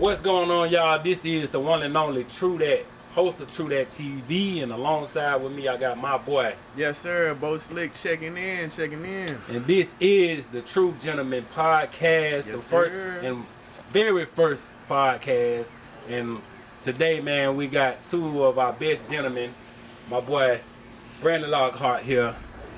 What's going on, y'all? This is the one and only True That, host of True That TV, and alongside with me, I got my boy. Yes, sir. Bo Slick checking in. And this is the True Gentleman Podcast, the first and very first podcast. And today, man, we got two of our best gentlemen, my boy Brandon Lockhart here,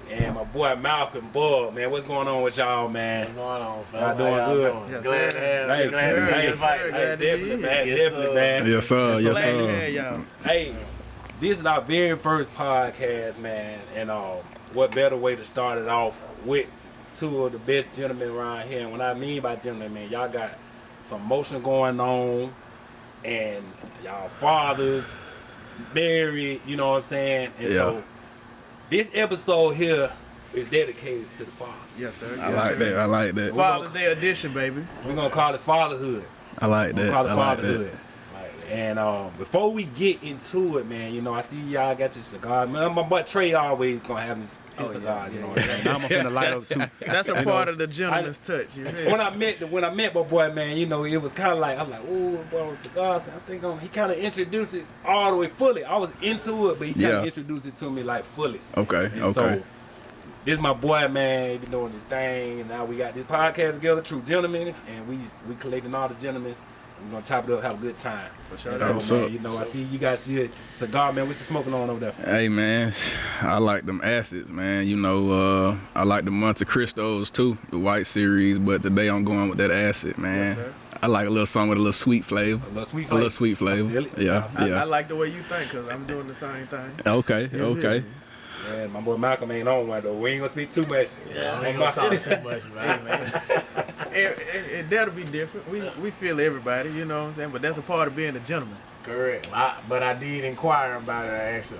and my boy Malcolm Bull. Man, what's going on with y'all, man? What's going on, fam? Y'all doing good? Yes, Glad sir. to have Hey, you. Glad to be invited. Definitely, man. Definitely, man. Yes, sir. Yes, Glad to sir. have y'all. Hey, this is our very first podcast, man, and what better way to start it off with two of the best gentlemen around here. And what I mean by gentlemen, man, y'all got some motion going on, and y'all fathers, married, you know what I'm saying? And so this episode here is dedicated to the fathers. Yes, sir. I like that. I like that. Father's Day edition, baby. We're going to call it Fatherhood. I like that. Call it I like Fatherhood. And before we get into it, man, you know, I see y'all got your cigar. Man, my boy Trey always gonna have his cigars, you know what I'm saying? I'm gonna light up too. That's a part of the gentleman's touch. You hear? When I met my boy, man, you know, it was kind of like, I'm like, ooh, boy, cigars. I think he kind of introduced it all the way fully. I was into it, but he kind of introduced it to me like fully. Okay, And okay. So, this is my boy, man. He been doing his thing, and now we got this podcast together, True Gentlemen, and we collecting all the gentlemen. We're gonna chop it up, have a good time. For sure. So, man, you know, I see you guys see a cigar, man. What's you smoking on over there? Hey, man, I like them acids, man. You know, I like the Monte Cristos too, the white series, but today I'm going with that acid, man. Yes, sir. I like a little song with a little sweet flavor. A little sweet A flavor. little sweet flavor. I feel it. Yeah, I yeah. like the way you think, because I'm doing the same thing. Okay, okay. Man, my boy Malcolm ain't on one though. We ain't gonna speak too much. Yeah, I ain't gonna talk too much about it, man. That'll be different. We feel everybody, you know what I'm saying? But that's a part of being a gentleman. Correct. But I did inquire about it. I asked him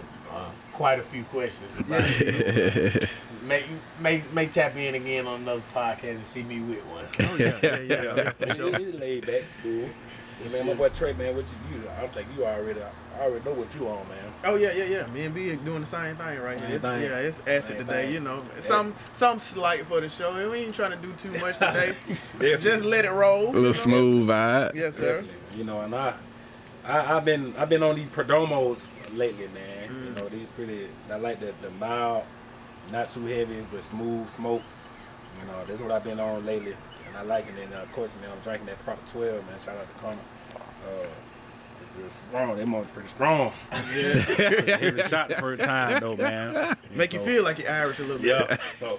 quite a few questions about it. So, may tap in again on another podcast and see me with one. Oh, yeah, for sure. He's laid back, school. Yeah, man, my boy Trey, man, what you I don't think you already know what you on, man. Oh, yeah. Me and B doing the same thing right now. It's acid Same today, thing. you know. Some slight for the show. We ain't trying to do too much today. Definitely. Just let it roll. A little smooth vibe. Yes, sir. Definitely. You know, and I've been on these Perdomos lately, man. You know, these pretty. I like the mild, not too heavy, but smooth smoke. You know, that's what I've been on lately, and I like it. And of course, man, I'm drinking that Prop 12, man. Shout out to Connor. They're strong. They more pretty strong. Yeah. Heavy shot the first time though, man. Make you feel like you're Irish a little bit. Yeah. So,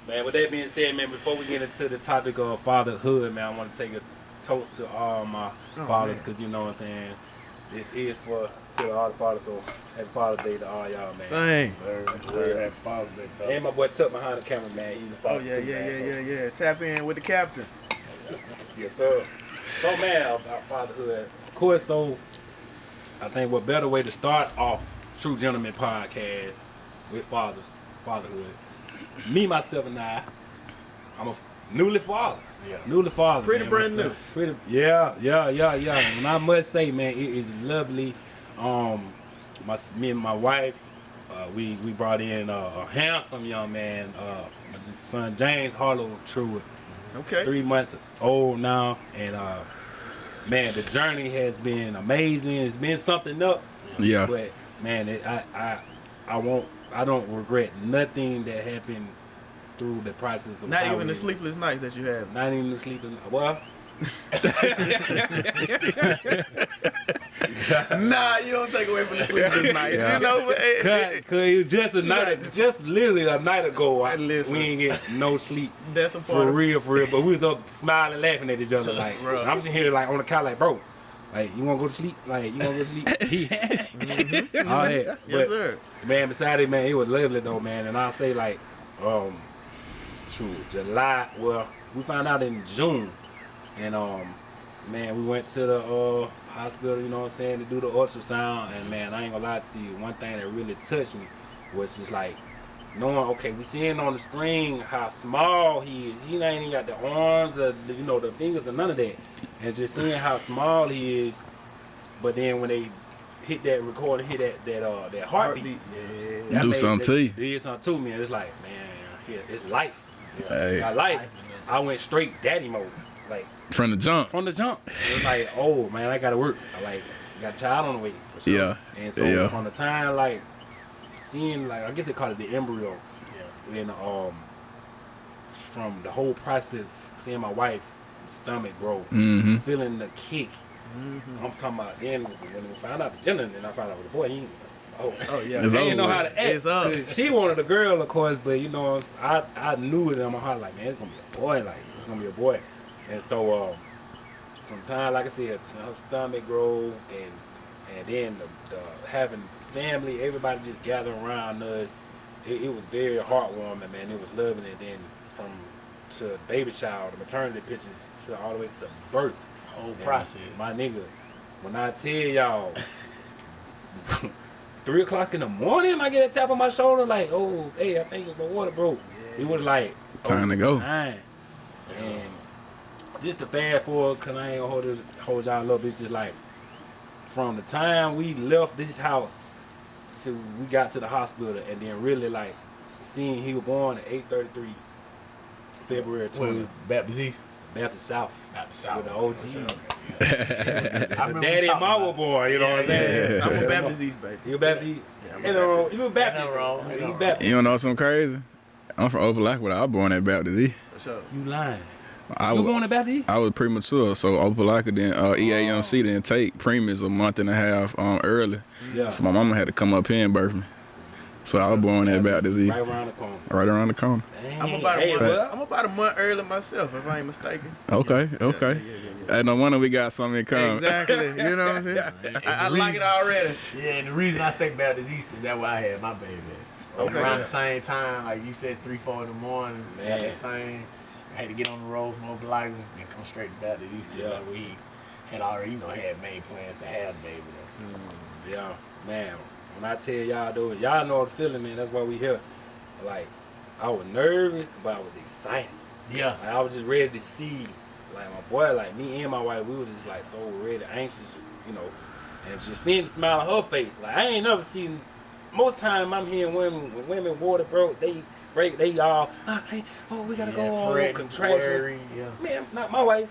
man, with that being said, man, before we get into the topic of fatherhood, man, I want to take a toast to all my fathers, because you know what I'm saying. This is to all the fathers, so happy Father's Day to all y'all, man. Same. Sir, happy Father's Day, fellas. And my boy Chuck behind the camera, man. He's a Oh, father yeah. too, man, Yeah. Tap in with the captain. So, yes, sir. So, man, about fatherhood. Of course, so I think what better way to start off True Gentleman Podcast with fatherhood. Me, myself, and I'm a newly father. Yeah. Newly father. Pretty man, brand myself. Yeah. And I must say, man, it is lovely. Me and my wife, we brought in a handsome young man, my son James Harlow Truitt. Okay. 3 months old now, and man, the journey has been amazing. It's been something else. Yeah. But man, I don't regret nothing that happened through the process of Not how even the we- sleepless nights that you have. Not even the sleepless. Well, Nah, you don't take away from the sleepless nights. Yeah. You know, but cause it was just a night, just literally a night ago. Listen. We ain't get no sleep. that's a part For of real. But we was up smiling, laughing at each other. Like, Bro. I'm sitting here like on the couch, like, bro, like, you wanna go to sleep? Like, you wanna go to sleep? All that. Yes, But, sir. man, besides it, man, it was lovely though, man. And I'll say like, July. Well, we found out in June, and man, we went to the hospital. You know what I'm saying, to do the ultrasound. And man, I ain't gonna lie to you. One thing that really touched me was just like knowing, okay, we seeing on the screen how small he is. He ain't even got the arms, or the fingers, or none of that. And just seeing how small he is. But then when they hit that recorder, hit that heartbeat. Yeah. Do something to you. Did something to me. And it's like, man, it's life. Hey. My life. I went straight daddy mode. Like, From the jump. From the jump. It was like, oh man, I gotta work. I like got a child on the way. For sure. Yeah. And so from the time like seeing like I guess they call it the embryo. Yeah. And from the whole process, seeing my wife's stomach grow, feeling the kick. I'm talking about then when we found out the gender, and then I found out it was a boy. Oh yeah, I didn't know how to act. 'Cause she wanted a girl, of course, but you know, I knew it in my heart, like, man, it's gonna be a boy, like it's gonna be a boy. And so from time, like I said, her stomach grow, and then the having family, everybody just gathering around us. It was very heartwarming, man. It was loving it. Then from to baby shower, the maternity pictures, to all the way to birth. Whole process. My nigga, when I tell y'all, 3 o'clock in the morning, I get a tap on my shoulder, like, oh, hey, I think my water broke. Yeah. It was like, time to go. And just to fast forward, because I ain't gonna hold y'all up, it's just like, from the time we left this house till we got to the hospital, and then really like seeing he was born at 8:33 February 20th. Baptist East? Baptist South. Baptist South. With the OG. The Daddy and mama boy, you know what I'm saying? I'm a Baptist East, baby. You a Baptist? Yeah, You a Baptist? You Baptist. You don't know something crazy? I'm from Opelika, but I was born at Baptist East. For sure. You lying. I You was born at Baptist East? I was premature, so Opelika then EAMC didn't take preemies a month and a half early. Yeah. So my mama had to come up here and birth me. So I was born at Baptist East. Right around the corner. Right around the corner. Dang. I'm about a month early myself, if I ain't mistaken. Okay. Yeah. No wonder we got something in common. Exactly. You know what I'm saying? I like it already. Yeah, and the reason I say Baptist East is that's where I had my baby at. Okay. Around the same time, like you said, 3-4 in the morning. Man. At the same, I had to get on the road from Opelika and come straight to Baptist East. Yeah. Like we had already, had made plans to have the baby there. Yeah, man. When I tell y'all, though, y'all know the feeling, man. That's why we here. Like, I was nervous, but I was excited. Yeah. Like, I was just ready to see, like, my boy, like, me and my wife, we were just, like, so ready, anxious, and just seeing the smile on her face. Like, I ain't never seen, most time I'm hearing when women water broke, they all, we gotta go on contraction. Yeah. Man, not my wife.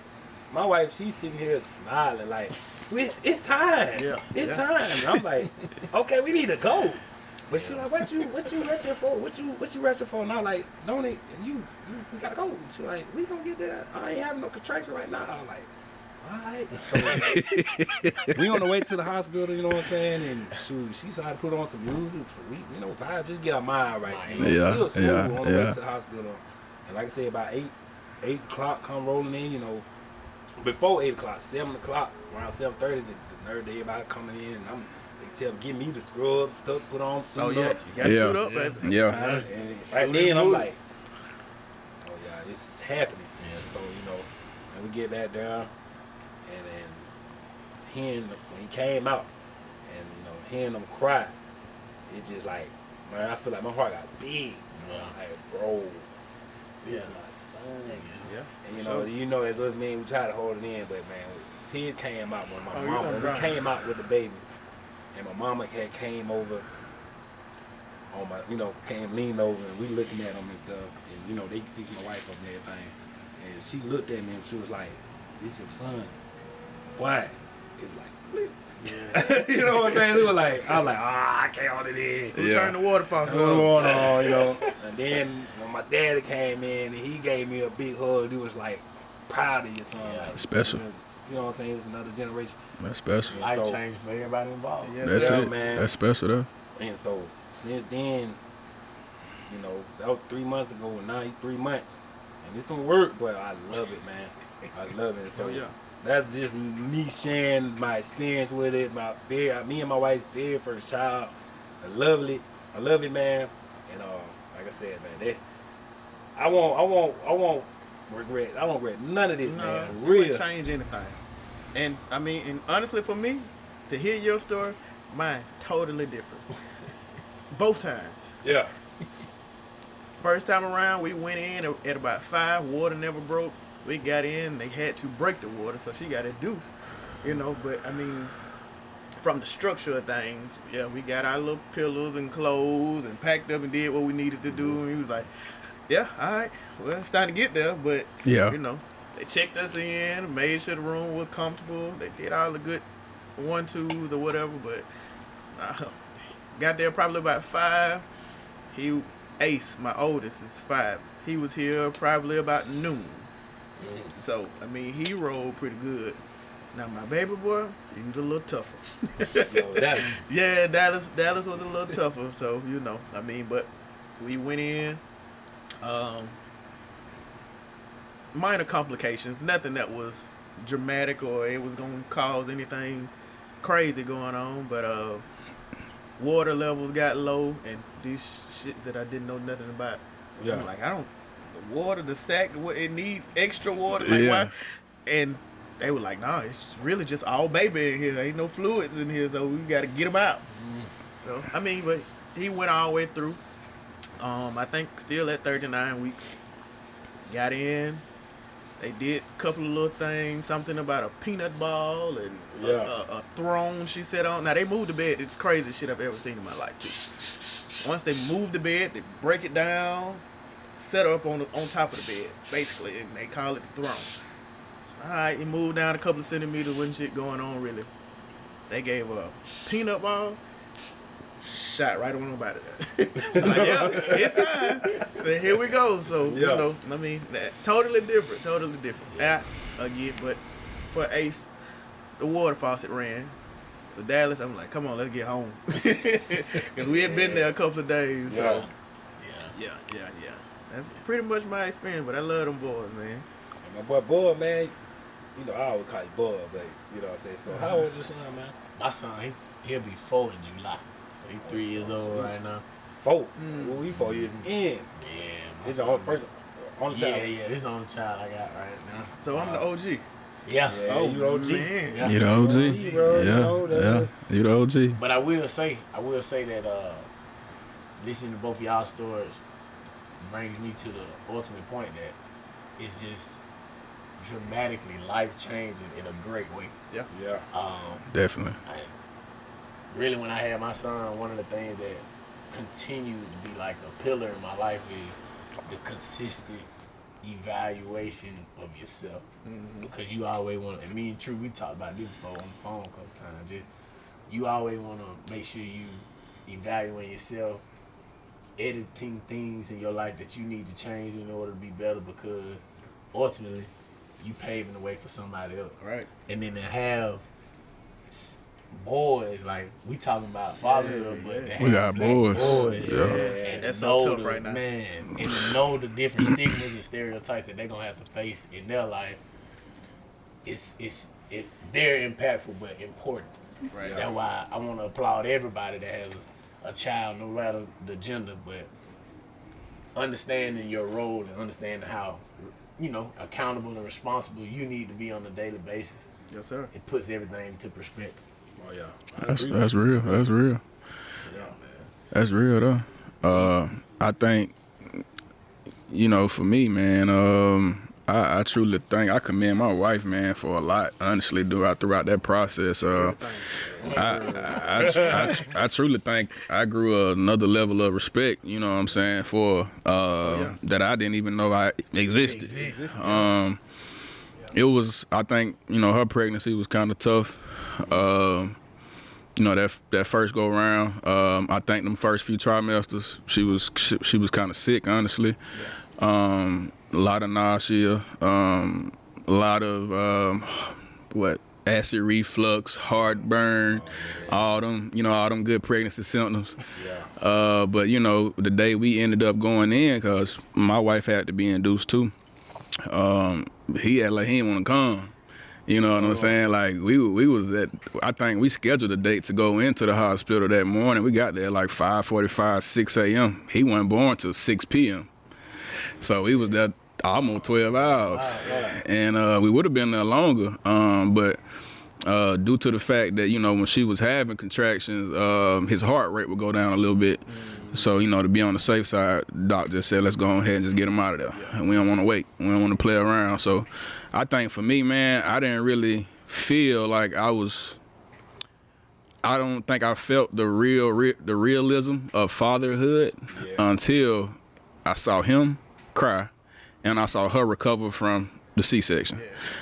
My wife, she's sitting here smiling, like, it's time. Yeah. It's time. And I'm like, okay, we need to go. But she like, what you rushing for? What you rushing for? And I'm like, don't it? We gotta go. She like, we gonna get there. I ain't having no contraction right now. I'm like, all right. So, we on the way to the hospital, you know what I'm saying? And she started to put on some music. So we, I just get our mind right. Still smooth on the way to the hospital. And like I said, about 8 o'clock come rolling in, before 8 o'clock, 7 o'clock, around 7:30, the nurse, everybody coming in, and they tell them, give me the scrub stuff, put on suit up. You gotta suit up, baby. Yeah. And right then, I'm like, oh yeah, it's happening. And so, and we get back down, and then when he came out, and hearing them cry, it just like, man, I feel like my heart got big. Like, bro, this is my son. Yeah. And as us men, we try to hold it in, but man, tears came out when my mama, we came out with the baby, and my mama came over on my, came leaned over, and we looking at them and stuff, and they fixed my wife up and everything, and she looked at me and she was like, "This your son?" Why? It was like, blip. Yeah. You know what I'm saying? It was like, I was like, I can't hold it in. Turn the water faucet on. And then when my daddy came in and he gave me a big hug, he was like, proud of your son. Yeah, special. You know what I'm saying? It was another generation. That's special. Life changed for everybody involved. That's it, man. That's special though. And so since then, that was 3 months ago, and now 3 months. And it's some work, but I love it, man. I love it. So that's just me sharing my experience with it. Me and my wife's very first child. I love it, man. And like I said, man, I won't regret none of this, man. For real. Wouldn't change anything. And I mean, and honestly, for me, to hear your story, mine's totally different. Both times. Yeah. First time around, we went in at about 5. Water never broke. We got in, they had to break the water, so she got induced, but I mean, from the structure of things, we got our little pillows and clothes and packed up and did what we needed to do, and he was like, yeah, all right, well, it's time to get there, but, They checked us in, made sure the room was comfortable. They did all the good 1-2s or whatever, but got there probably about 5. Ace, my oldest, is 5. He was here probably about noon. So, I mean, he rolled pretty good. Now, my baby boy, he was a little tougher. Yeah, Dallas was a little tougher. So, I mean, but we went in. Minor complications, nothing that was dramatic or it was going to cause anything crazy going on. But water levels got low and these shit that I didn't know nothing about. Yeah. I'm like, the water, the sack, it needs extra water. Like, why? And they were like, nah, it's really just all baby in here. Ain't no fluids in here, so we got to get him out. So, I mean, but he went all the way through. I think still at 39 weeks. Got in. They did a couple of little things, something about a peanut ball and a throne she sat on. Now, they moved the bed. It's the craziest shit I've ever seen in my life, too. Once they moved the bed, they break it down, set her up on top of the bed, basically, and they call it the throne. All right, it moved down a couple of centimeters, wasn't shit going on, really. They gave her a peanut ball, shot right on about it. Like, yeah, it's time. But here we go. So, I mean, totally different. Again, but for Ace, the water faucet ran. For Dallas, I'm like, come on, let's get home. Because we had been there a couple of days. So. Yeah. That's pretty much my experience, but I love them boys, man. And my boy Bud, man, I always call you Bud, but you know what I'm saying? So how old is your son, man? My son, he'll be 4 in July. So he's 3 years old right now. 4? Well, we 4 years in. Yeah. This is the only child. Yeah, this is the only child I got right now. So I'm the OG. Yeah. Oh, you the OG. Man. Yeah. You the OG? Yeah. You the OG. But I will say that listening to both of y'all stories brings me to the ultimate point that it's just dramatically life-changing in a great way. Yeah. Definitely. Really, when I had my son, one of the things that continued to be like a pillar in my life is the consistent evaluation of yourself. Because you always want to, and me and True, we talked about this before on the phone a couple times, you always want to make sure you evaluate yourself, editing things in your life that you need to change in order to be better, because ultimately you paving the way for somebody else. Right. And then to have boys, like we talking about fatherhood, but to We have got black boys. Yeah. and That's to know so tough right now. Man, and to know the different stigmas and stereotypes that they're gonna have to face in their life, it's very impactful but important. Right. That's why I want to applaud everybody that has a child, no matter the gender, but understanding your role and understanding how, accountable and responsible you need to be on a daily basis. Yes, sir. It puts everything into perspective. Oh, yeah. That's real. Yeah, man. That's real though. I think, for me, man, I truly think I commend my wife, man, for a lot. Honestly, throughout that process, I truly think I grew another level of respect. You know what I'm saying, for that I didn't even know I existed. It was, I think, her pregnancy was kind of tough. That first go around, I think them first few trimesters, she was kind of sick, honestly. A lot of nausea, a lot of acid reflux, heartburn, all them good pregnancy symptoms. Yeah. But the day we ended up going in, cause my wife had to be induced too. He had he didn't want to come. You know what I'm saying? Like we was I think we scheduled a date to go into the hospital that morning. We got there like 5:45, 6 a.m. He wasn't born till 6 p.m. So we was there almost 12 hours. And we would have been there longer. But due to the fact that, when she was having contractions, his heart rate would go down a little bit. So, to be on the safe side, doc just said, let's go ahead and just get him out of there. And we don't want to wait. We don't want to play around. So I think for me, man, I didn't really feel like I don't think I felt the realism of fatherhood until I saw him cry and I saw her recover from the C-section.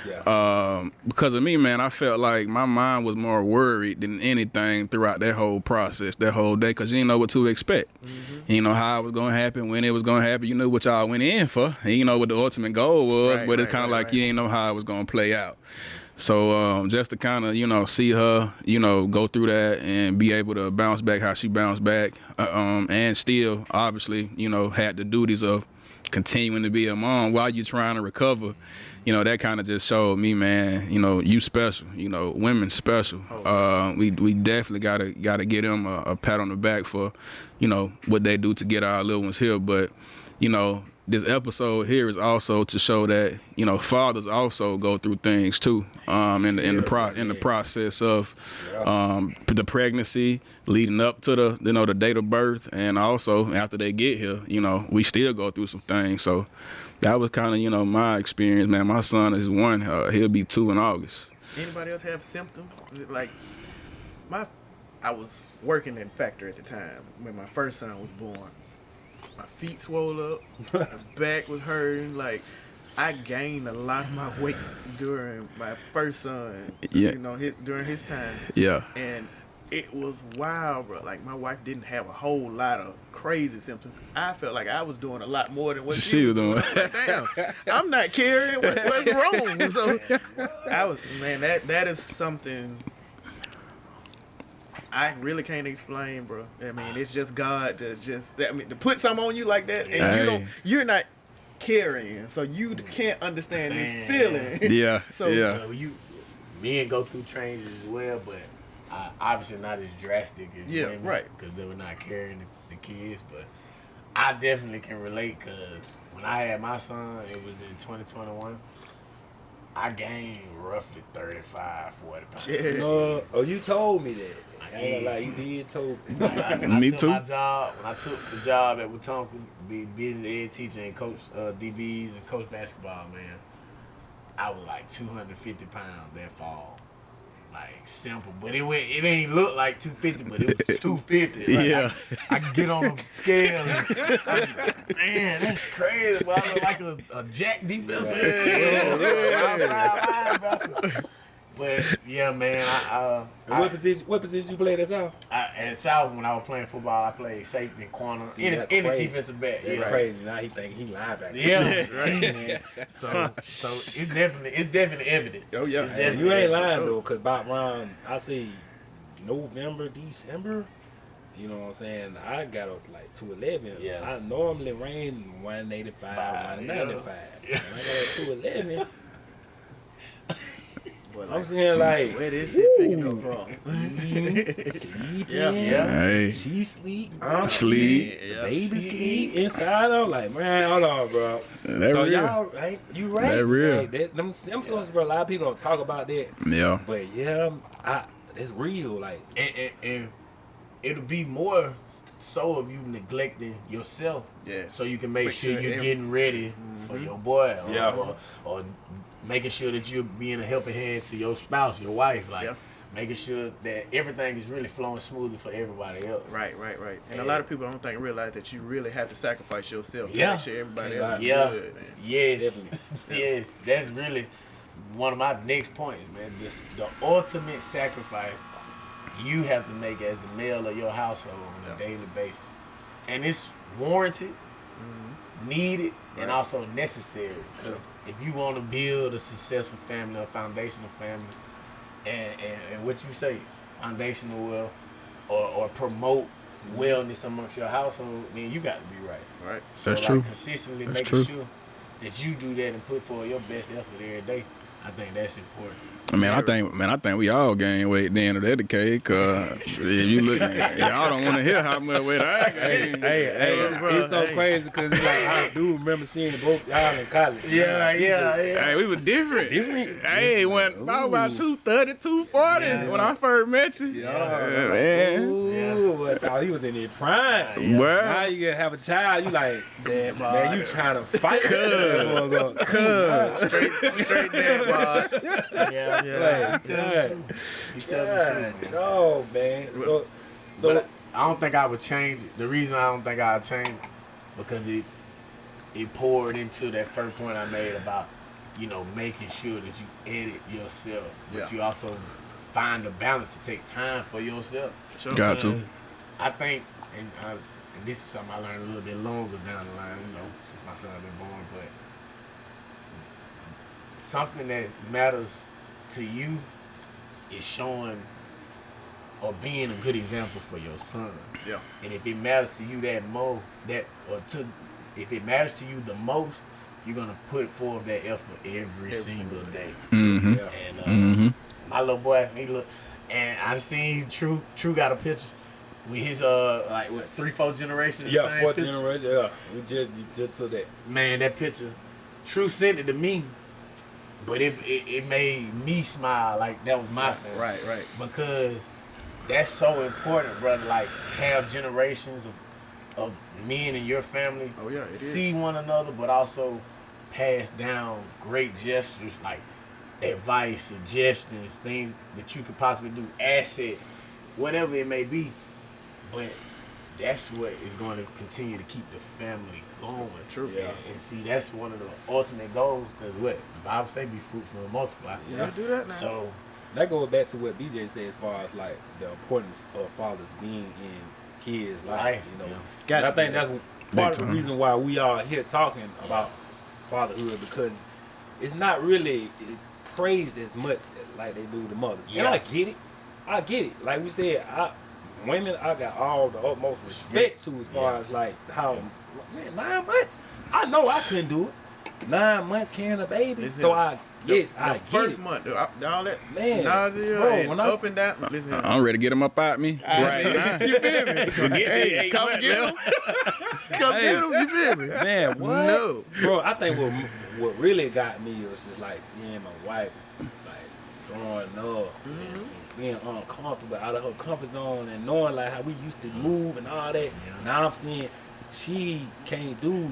Yeah. Because of me, man, I felt like my mind was more worried than anything throughout that whole process, that whole day, because you didn't know what to expect. You know how it was going to happen, when it was going to happen. You knew what y'all went in for, and you know what the ultimate goal was, but it's kind of like you didn't know how it was going to play out. So just to kind of, you know, see her, you know, go through that and be able to bounce back how she bounced back, and still, obviously, you know, had the duties of continuing to be a mom while you're trying to recover, you know, that kind of just showed me, man, you know, you special, you know, women special. We definitely gotta get them a pat on the back for, you know, what they do to get our little ones here. But, you know, this episode here is also to show that, you know, fathers also go through things too, in the process of the pregnancy leading up to the, you know, the date of birth, and also after they get here, you know, we still go through some things. So that was kind of, you know, my experience, man. My son is 1; he'll be 2 in August. Anybody else have symptoms? Is it like I was working in factory at the time when my first son was born. My feet swole up, my back was hurting. Like, I gained a lot of my weight during my first son, you know, during his time. Yeah. And it was wild, bro. Like, my wife didn't have a whole lot of crazy symptoms. I felt like I was doing a lot more than what she was doing. Like, damn, I'm not carrying. What's wrong? So, that is something I really can't explain, bro. I mean, it's just God to to put something on you like that, and you're not carrying, so you can't understand this feeling. Yeah. So men go through changes as well, but obviously not as drastic as women, right? Because they were not carrying the kids. But I definitely can relate, because when I had my son, it was in 2021. I gained roughly 35, 40 pounds. Yeah. You told me that. I ain't gonna lie, you did told me. Me too. When I took the job at Wetumpka, be business ed teacher and coach DBs and coach basketball, man, I was like 250 pounds that fall. Like, simple. But it ain't look like 250, but it was 250. Like, yeah. I can get on the scale and, man, that's crazy. But I look like a jack defensive. But yeah, man, What position you played at South? At South, when I was playing football, I played safety and corner, any defensive back. That's crazy. Now he think he linebacker. Yeah, right, man. So it's definitely evident. Oh yeah, And you ain't lying though, cause about around I say November, December, you know what I'm saying, I got up to like 211. Yeah. I normally ran 185, 195. Yeah. When I got up 211. I'm saying, like, where this shit picking up from? Sleep. Yeah. Hey. She sleep. I'm sleep. The baby sleep inside. I'm like, man, hold on, bro. That So real. y'all, right? You right? That real. Like, them symptoms, bro. A lot of people don't talk about that. Yeah. But yeah, it's real. Like, And it'll be more so of you neglecting yourself. Yeah. So you can make sure you're getting ready for your boy. Or making sure that you're being a helping hand to your spouse, your wife. Like, making sure that everything is really flowing smoothly for everybody else. Right. And a lot of people don't realize that you really have to sacrifice yourself to Yeah. make sure everybody else is Yeah. good, man. Yes. Definitely. Yes. That's really one of my next points, man. The ultimate sacrifice you have to make as the male of your household on a daily basis. And it's warranted, needed, and also necessary. Because if you want to build a successful family, a foundational family, and what you say, foundational wealth, or promote wellness amongst your household, then you got to be right. Right. So That's like true. consistently That's making true. sure that you do that and put forth your best effort every day, I think that's important. I think we all gain weight at the end of that decade, cause if you look, y'all don't want to hear how much weight I gained. Hey, bro, it's so crazy because like I do remember seeing both y'all in college. Yeah. Hey, we were different. Different? Hey, when I was about 230, 240 when I first met you. Man. Ooh, but I thought he was in his prime. Well, Now you gonna have a child, you like, Dad bod. man, you trying to fight. Straight dad bod. Yeah. Like, God. You tell the truth, man. Oh, man. So But I don't think I would change it. The reason I don't think I'd change it, because it poured into that first point I made about you know, making sure that you edit yourself, but Yeah. you also find the balance to take time for yourself. Sure. Got to. And I think, and this is something I learned a little bit longer down the line, you know, since my son been born, but something that matters to you is showing or being a good example for your son. Yeah. And if it matters to you if it matters to you the most, you're gonna put forth that effort every single day. Mm-hmm. Yeah. And my little boy, he look, and I seen True got a picture with his 3-4 generations. Yeah, same fourth picture. generation. Yeah, we just took that. Man, that picture, True sent it to me, but it made me smile like that was my thing. Right. Because that's so important, brother. Like, have generations of men in your family Oh yeah, it is. see one another, but also pass down great gestures like advice, suggestions, things that you could possibly do, assets, whatever it may be. But that's what is going to continue to keep the family going. True. Yeah. And see, that's one of the ultimate goals, because what the Bible say, be fruitful and multiply. Yeah, do that now. So That goes back to what BJ said as far as like the importance of fathers being in kids' life. Right. You know, Yeah. Got and I to think be that's Big part of the time. reason why we are here talking about fatherhood, because it's not really praised as much like they do the mothers. And Yeah. I get it. Like we said, women, I got all the utmost respect to as far as like how, man, 9 months. I know I couldn't do it. 9 months carrying a baby. Listen, So I get first it. month, all that Man, nausea bro, and when I up and down. Listen, I'm ready to get him up out me. right now. You feel me? Hey, come get him. Come get him. You feel me? Man, what? No. Bro, I think what really got me was just like seeing my wife like growing up and being uncomfortable out of her comfort zone and knowing like how we used to move and all that. Now I'm seeing she can't do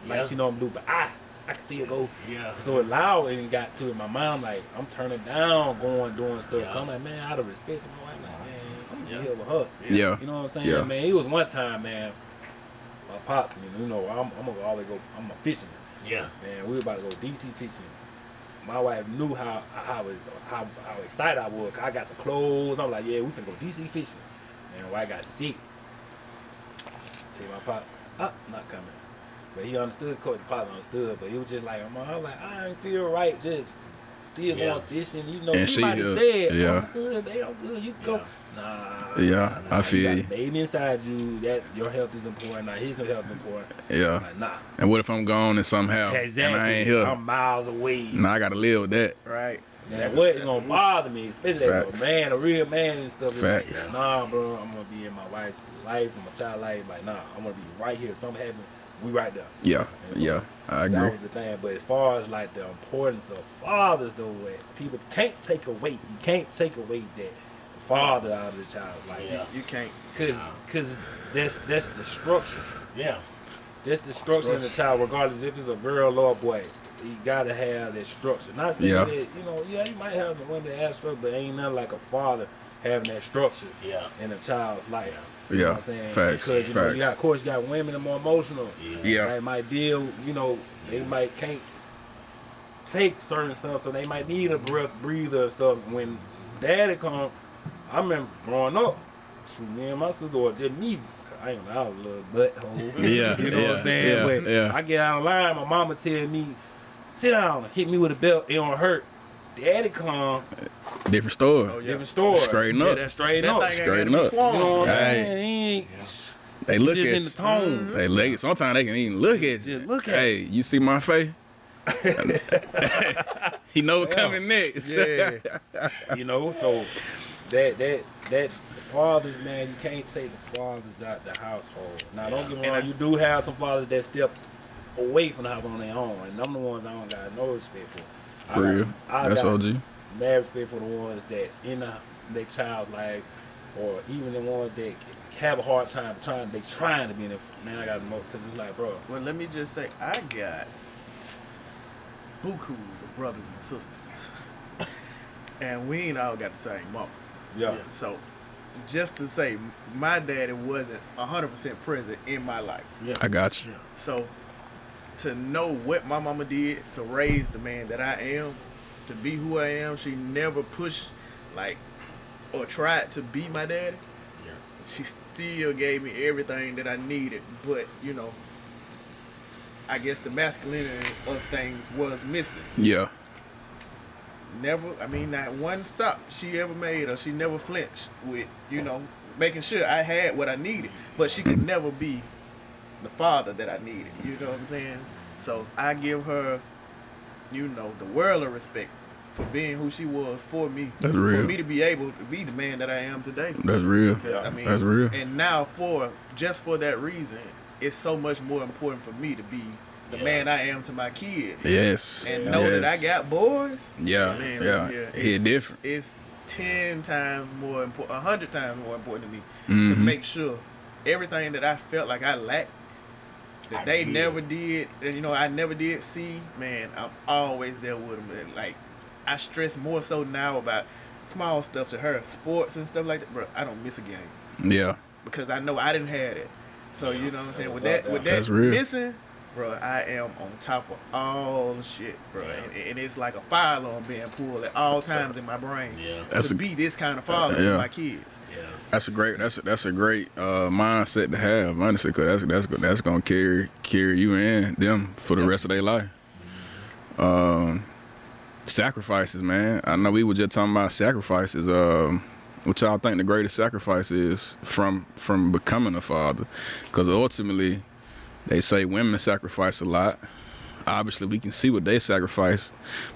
like she normally do, but I can still go. yeah. So it loud and got to it. My mom like, I'm turning down doing stuff. Yeah. I'm like, man, out of respect for my wife, like, man, I'm gonna Yeah. be here with her. Yeah. You know what I'm saying, Yeah. man? It was one time, man. My pops, you know, I'm gonna always go. I'm a fisherman, Yeah. man. We were about to go DC fishing. My wife knew how excited I was. 'Cause I got some clothes. I'm like, yeah, we finna go DC fishing. Man, when I got sick, tell my pops, not coming. But he understood. Coach, the pops understood. But he was just like, I was like, I ain't feel right. Just still going fishing. You know, And she she might have here. said, Yeah. I'm good, babe, I'm good. You can go. Nah. Yeah, I feel you. you. Got a baby inside you. That your health is important. Now his health is important. Yeah. I'm like, nah. And what if I'm gone and somehow Exactly. and I ain't here? I'm miles away. Nah, I gotta live with that. Right. Now, what is gonna bother me, especially as Facts. a man, a real man and stuff. It's like, Facts. nah, bro, I'm gonna be in my wife's life and my child's life. Like, nah, I'm gonna be right here. Something happen, we right there. Yeah, And so yeah, I That agree. was the thing. But as far as like the importance of fathers, though, people can't take away. You can't take away that the father out of the child's life. Yeah. You can't. Cause that's the structure. Yeah. That's the structure in the child, regardless if it's a girl or a boy. You gotta have that structure. Not saying Yeah. that, you might have some women that have structure, but ain't nothing like a father having that structure Yeah. in a child's life. You know Yeah, what I'm saying? facts, Because you facts. got, of course, you got women that are more emotional. Yeah. They might deal, they might can't take certain stuff, so they might need a breather and stuff. When daddy come, I remember growing up, shoot, me and my sister, or just me, I ain't know, I was a little butthole. Yeah, You know what I'm saying? yeah, But yeah. I get out of line, my mama tell me, sit down, hit me with a belt, it don't hurt. Daddy come, Different story. Oh, yeah. different story. Straighten Yeah, up. that's straight That up. thing ain't Straight gotta be up. swung. You know what I'm Hey. saying? He ain't They look just at in the tone. They look. Sometimes they can even look at you. Just look at Hey, you see my face? He know what's Yeah. coming next. Yeah. So that fathers, man, you can't take the fathers out the household. Now, don't get me wrong, you do have some fathers that step away from the house on their own, and them the ones I don't got no respect for. For real. That's OG. Mad respect for the ones that's in their child's life, or even the ones that have a hard time trying to be in it. Man, I got more, because it's like, bro, Well, let me just say, I got bukus of brothers and sisters, and we ain't all got the same mama. yeah. So, just to say, my daddy wasn't 100% present in my life. Yeah. I got you. So, to know what my mama did to raise the man that I am, to be who I am. She never pushed like or tried to be my daddy. Yeah. She still gave me everything that I needed, but you know, I guess the masculinity of things was missing. Yeah. Never, I mean, not one stop she ever made, or she never flinched with, you know, making sure I had what I needed. But she could never be the father that I needed. You know what I'm saying? So I give her, you know, the world of respect for being who she was for me. That's real. For me to be able to be the man that I am today. That's real. I mean, That's real. And now just for that reason, it's so much more important for me to be the man I am to my kids. Yes. And know that I got boys. Yeah. Man, Yeah. It's different. It's 10 times more important, 100 times more important to me Mm-hmm. to make sure everything that I felt like I lacked, that they never did, and you know, I never did see, man, I'm always there with them. And like, I stress more so now about small stuff to her, sports and stuff like that. Bro, I don't miss a game. Yeah. Because I know I didn't have it. So you know what I'm saying? With that That's real. missing, bro, I am on top of all the shit, bro. And it's like a fire alarm being pulled at all times in my brain. Yeah. To be this kind of father for my kids. Yeah. That's a great mindset to have, honestly, because that's gonna carry you and them for the rest of their life. Sacrifices, man. I know we were just talking about sacrifices. What y'all think the greatest sacrifice is from becoming a father? Because ultimately, they say women sacrifice a lot. Obviously, we can see what they sacrifice,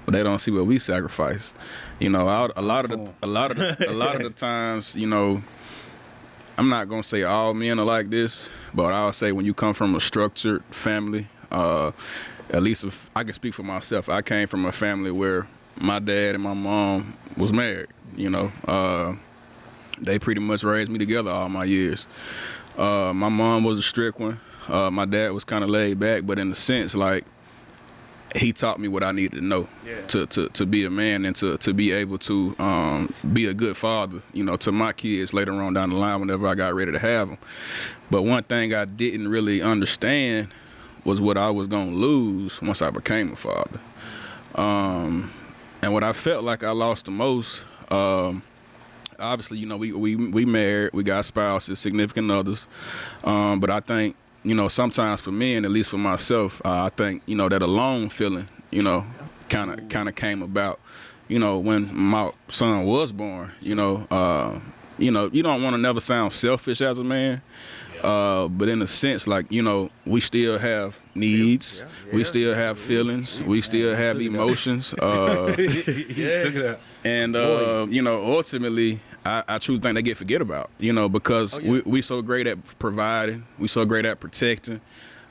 but they don't see what we sacrifice. You know, a lot of the times, you know, I'm not gonna say all men are like this, but I'll say when you come from a structured family, at least if I can speak for myself, I came from a family where my dad and my mom was married. You know, they pretty much raised me together all my years. My mom was a strict one. My dad was kind of laid back, but in a sense, like, he taught me what I needed to know to be a man and to be able to be a good father, you know, to my kids later on down the line whenever I got ready to have them. But one thing I didn't really understand was what I was going to lose once I became a father. And what I felt like I lost the most, obviously, you know, we married, we got spouses, significant others, but I think, you know, sometimes for me, and at least for myself, I think, you know, that alone feeling, you know, kind of came about, you know, when my son was born. You know, you don't want to never sound selfish as a man, but in a sense, like, you know, we still have needs, we still have feelings, we still have emotions, and you know, ultimately, I truly think they get forget about, you know, because we so great at providing, we so great at protecting,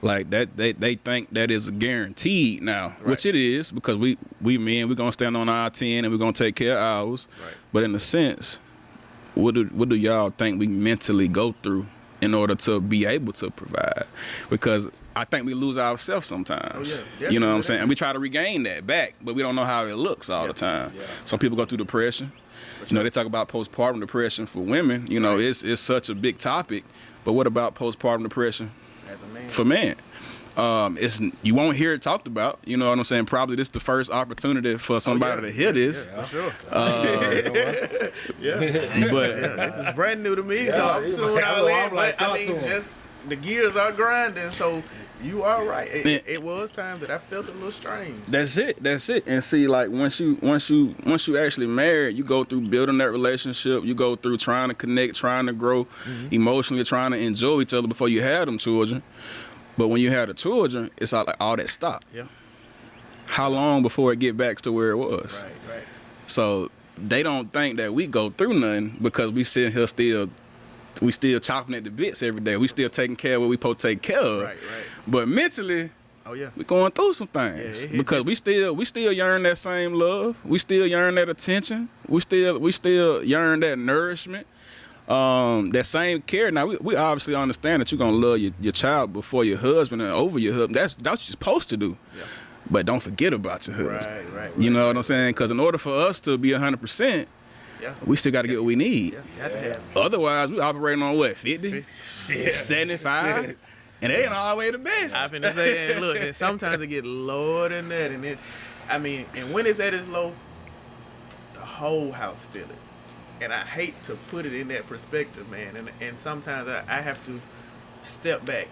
like that they think that is guaranteed now, which it is, because we men, we're gonna stand on our 10 and we're gonna take care of ours. But in a sense, what do y'all think we mentally go through in order to be able to provide? Because I think we lose ourselves sometimes. You know what I'm saying? And we try to regain that back, but we don't know how it looks all the time. Some people go through depression. You know, they talk about postpartum depression for women. You know, it's such a big topic. But what about postpartum depression As a man. for men? You won't hear it talked about. You know what I'm saying? Probably this is the first opportunity for somebody to hear this. For sure. But This is brand new to me, so I'm soon all in. But I mean, just the gears are grinding, so you are right. It was times that I felt a little strange. That's it. And see, like, once you actually married, you go through building that relationship. You go through trying to connect, trying to grow emotionally, trying to enjoy each other before you had them children. But when you have the children, it's like all that stop. Yeah. How long before it get back to where it was? Right. So they don't think that we go through nothing because we sitting here still chopping at the bits every day. We still taking care of what we supposed to take care of. Right. But mentally, we going through some things because we still yearn that same love. We still yearn that attention. We still yearn that nourishment. That same care. Now we obviously understand that you're gonna love your child before your husband and over your husband. That's what you're supposed to do. Yeah. But don't forget about your husband. Right. You know what I'm saying? Because in order for us to be 100%, we still got to get what we need. Otherwise, we operating on what, 50? 75? And they ain't always the best. I finna say, and look, and sometimes it get lower than that, and and when it's at its low, the whole house feel it. And I hate to put it in that perspective, man. And sometimes I have to step back.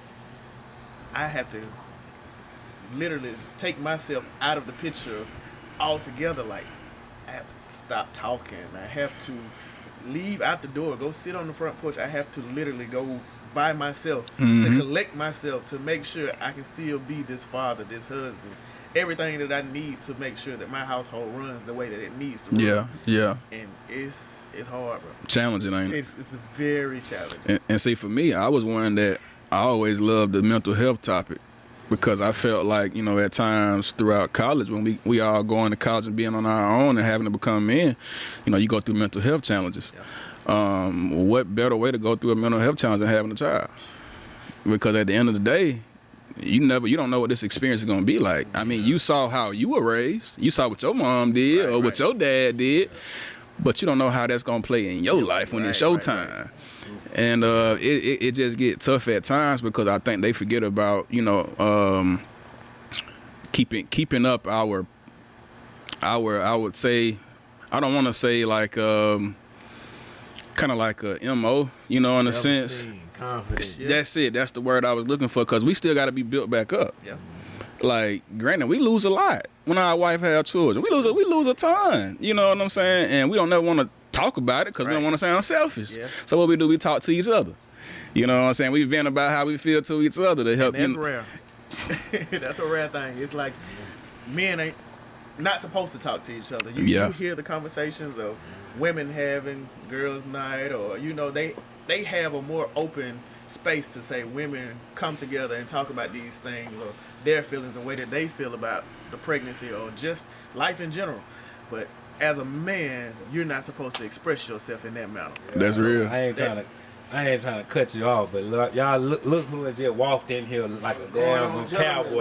I have to literally take myself out of the picture altogether. Like, I have to stop talking. I have to leave out the door, go sit on the front porch. I have to literally go by myself to collect myself to make sure I can still be this father, this husband, everything that I need to make sure that my household runs the way that it needs to run. Yeah. And it's hard, bro. Challenging, ain't it? It's very challenging. And see, for me, I was one that I always loved the mental health topic because I felt like, at times throughout college when we all going to college and being on our own and having to become men, you go through mental health challenges. Yeah. What better way to go through a mental health challenge than having a child? Because at the end of the day, you don't know what this experience is going to be like. I mean, you saw how you were raised. You saw what your mom did what your dad did. But you don't know how that's going to play in your life when it's your time. And it just get tough at times because I think they forget about, keeping up our I would say, I don't want to say like kind of like a MO, in a sense. Confidence. Yeah. That's it. That's the word I was looking for because we still got to be built back up. Yeah. Like, granted, we lose a lot when our wife have children. We lose a ton. You know what I'm saying? And we don't never want to talk about it because we don't want to sound selfish. Yeah. So what we do, we talk to each other. You know what I'm saying? We vent about how we feel to each other to help. And that's rare. That's a rare thing. It's like men ain't not supposed to talk to each other. You hear the conversations of women having girls' night, or they have a more open space to say women come together and talk about these things or their feelings and the way that they feel about the pregnancy or just life in general. But as a man, you're not supposed to express yourself in that manner. Yeah, that's real. I ain't trying to cut you off, but look who has just walked in here like a damn cowboy.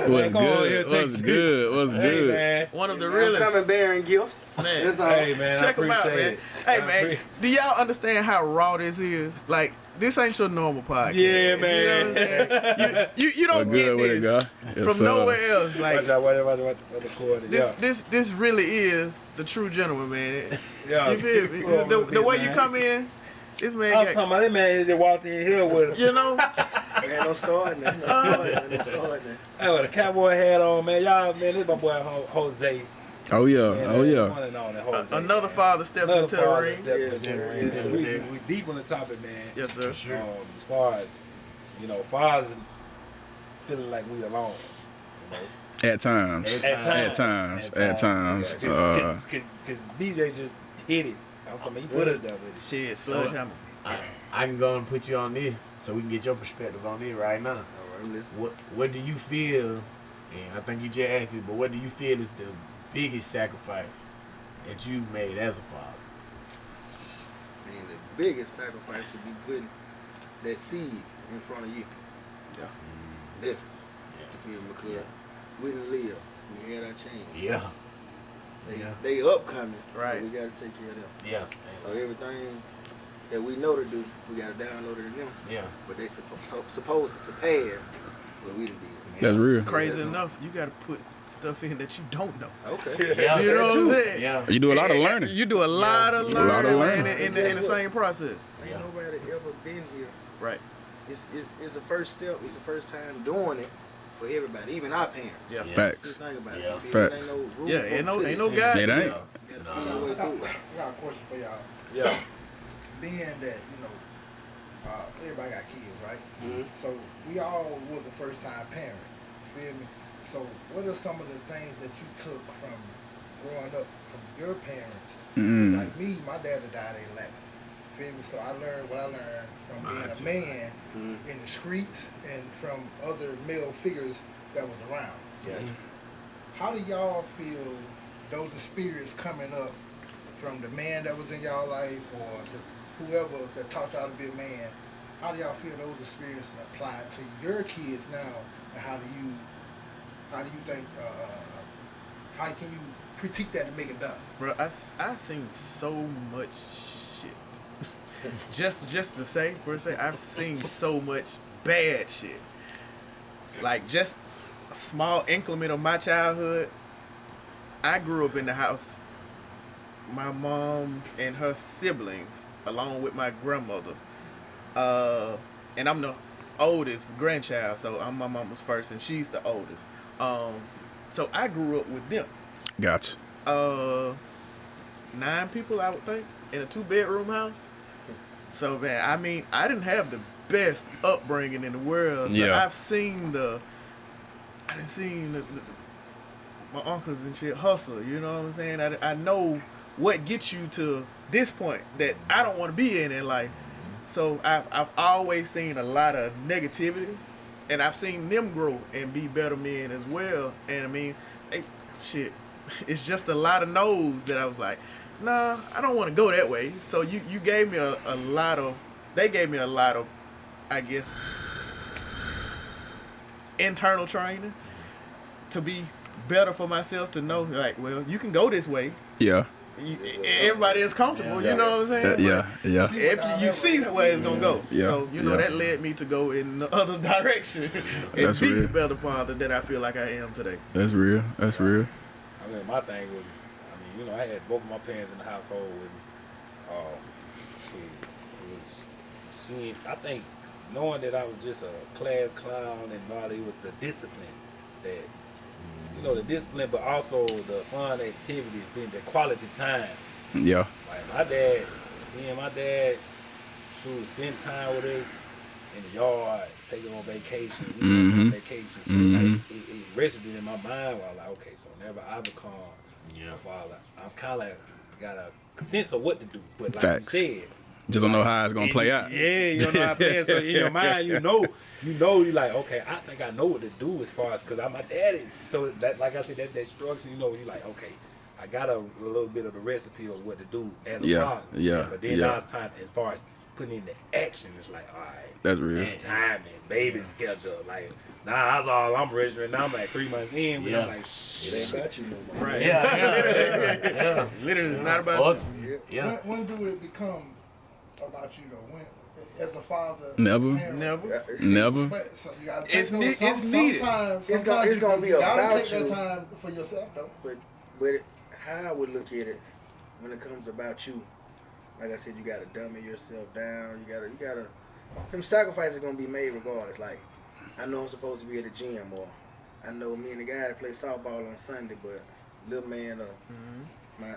What's good? Hey, man. One of the realest. I'm coming bearing gifts. Man. Hey, man, Check them out, man. it. Hey, man, do y'all understand how raw this is? Like, this ain't your normal podcast. Yeah, man. You know what I'm saying? You don't get this from nowhere else. Like, Watch out, what the cord is. this really is the true gentleman, man. Yeah. You feel me? The way you come in, this man I'm talking about this man just walked in here with Man, don't start now. Don't start now. Hey, with a cowboy hat on, man. Y'all, man, this is my boy Jose. Oh yeah, Man, one and only Jose. another father stepped into the ring. Yes, sir. Yes, sir. We deep on the topic, man. Yes, sir. As far as fathers feeling like we alone. At times. Because BJ just hit it. I'm talking about he put it there with it. Shit, sledgehammer. I can go and put you on this so we can get your perspective on it right now. All right, listen. What do you feel, and I think you just asked it, but what do you feel is the biggest sacrifice that you made as a father? Man, the biggest sacrifice would be putting that seed in front of you. Yeah. Definitely. You feel me? Because we didn't live. We had our chance. Yeah. They upcoming. Right. So we got to take care of them. Yeah. So everything that we know to do, we got to download it in them. Yeah. But they supposed to surpass what we done did. That's real. Crazy enough, you got to put stuff in that you don't know. Okay. Yeah. You know what I'm saying? Yeah. You do a lot of learning. You do a lot of learning, man, in Guess the what? same process. Ain't nobody ever been here. Right. It's a first step. It's the first time doing it for everybody, even our parents. Yeah. Yeah. Facts. Just think about Yeah. it. You feel me? Facts. Ain't no rule Yeah, ain't no to guy. It ain't. You gotta feel your way through it. I got a question for y'all. Yeah. Being that, everybody got kids, right? Mhm. So we all was a first time parent. Feel me? So what are some of the things that you took from growing up from your parents? Mm. Like me, my dad had died at 11. Feel me? So I learned what I learned from being a man in the streets and from other male figures that was around. Gotcha. How do y'all feel those experiences coming up from the man that was in y'all life or whoever that taught y'all to be a man? How do y'all feel those experiences apply to your kids now, and how do you think how can you critique that and make it better? Bro, I seen so much shit. just to say, per se, I've seen so much bad shit. Like, just a small increment of my childhood. I grew up in the house, my mom and her siblings, along with my grandmother. And I'm the oldest grandchild, so I'm my mama's first, and she's the oldest. So I grew up with them. Gotcha. 9 people, I would think, in a 2-bedroom house. So, man, I mean, I didn't have the best upbringing in the world. So Yeah. I've seen my uncles and shit hustle. You know what I'm saying? I know what gets you to this point that I don't want to be in life. So I've always seen a lot of negativity, and I've seen them grow and be better men as well. And I mean, shit, it's just a lot of no's that I was like, nah, I don't want to go that way. So you gave me they gave me a lot of, I guess, internal training to be better for myself, to know, like, well, you can go this way. Yeah. Everybody is comfortable, you know what I'm saying? Yeah. If you see where it's gonna go. Yeah. So, that led me to go in the other direction and That's be real. the better father that I feel like I am today. That's real. That's real. I mean, my thing was, I had both of my parents in the household with me. It was seeing, I think, knowing that I was just a class clown and all, it was the discipline that, the discipline, but also the fun activities, then the quality time. Yeah. Like seeing my dad, spend time with us in the yard, take him on vacation, on vacation. So it registered in my mind while I was like, okay, so whenever I become a father, I'm kind of like got a sense of what to do. But like Facts. you said, Just don't know how it's gonna play out. Yeah, you don't know how to play it. So in your mind, you're like, okay, I think I know what to do as far as, because I'm my daddy. So that, like I said, that structure, you're like, okay, I got a little bit of the recipe of what to do as a father. Yeah. But then now it's time, as far as putting in the action, it's like, all right. That's real. Time and baby schedule. Like, that's all I'm registering. Now I'm like 3 months in, but I'm like, shit. It ain't about you no more. Right. Yeah. Literally, it's not about you. Yeah. When do it become about you though? When, as a father, Never. parent? Never. But so you gotta It's take it's needed. Sometimes It's gonna be you gotta about take you. that time for yourself though. But how I would look at it when it comes about you, like I said, you gotta dummy yourself down. You gotta. Them sacrifices gonna be made regardless. Like, I know I'm supposed to be at the gym, or I know me and the guys play softball on Sunday, but little man,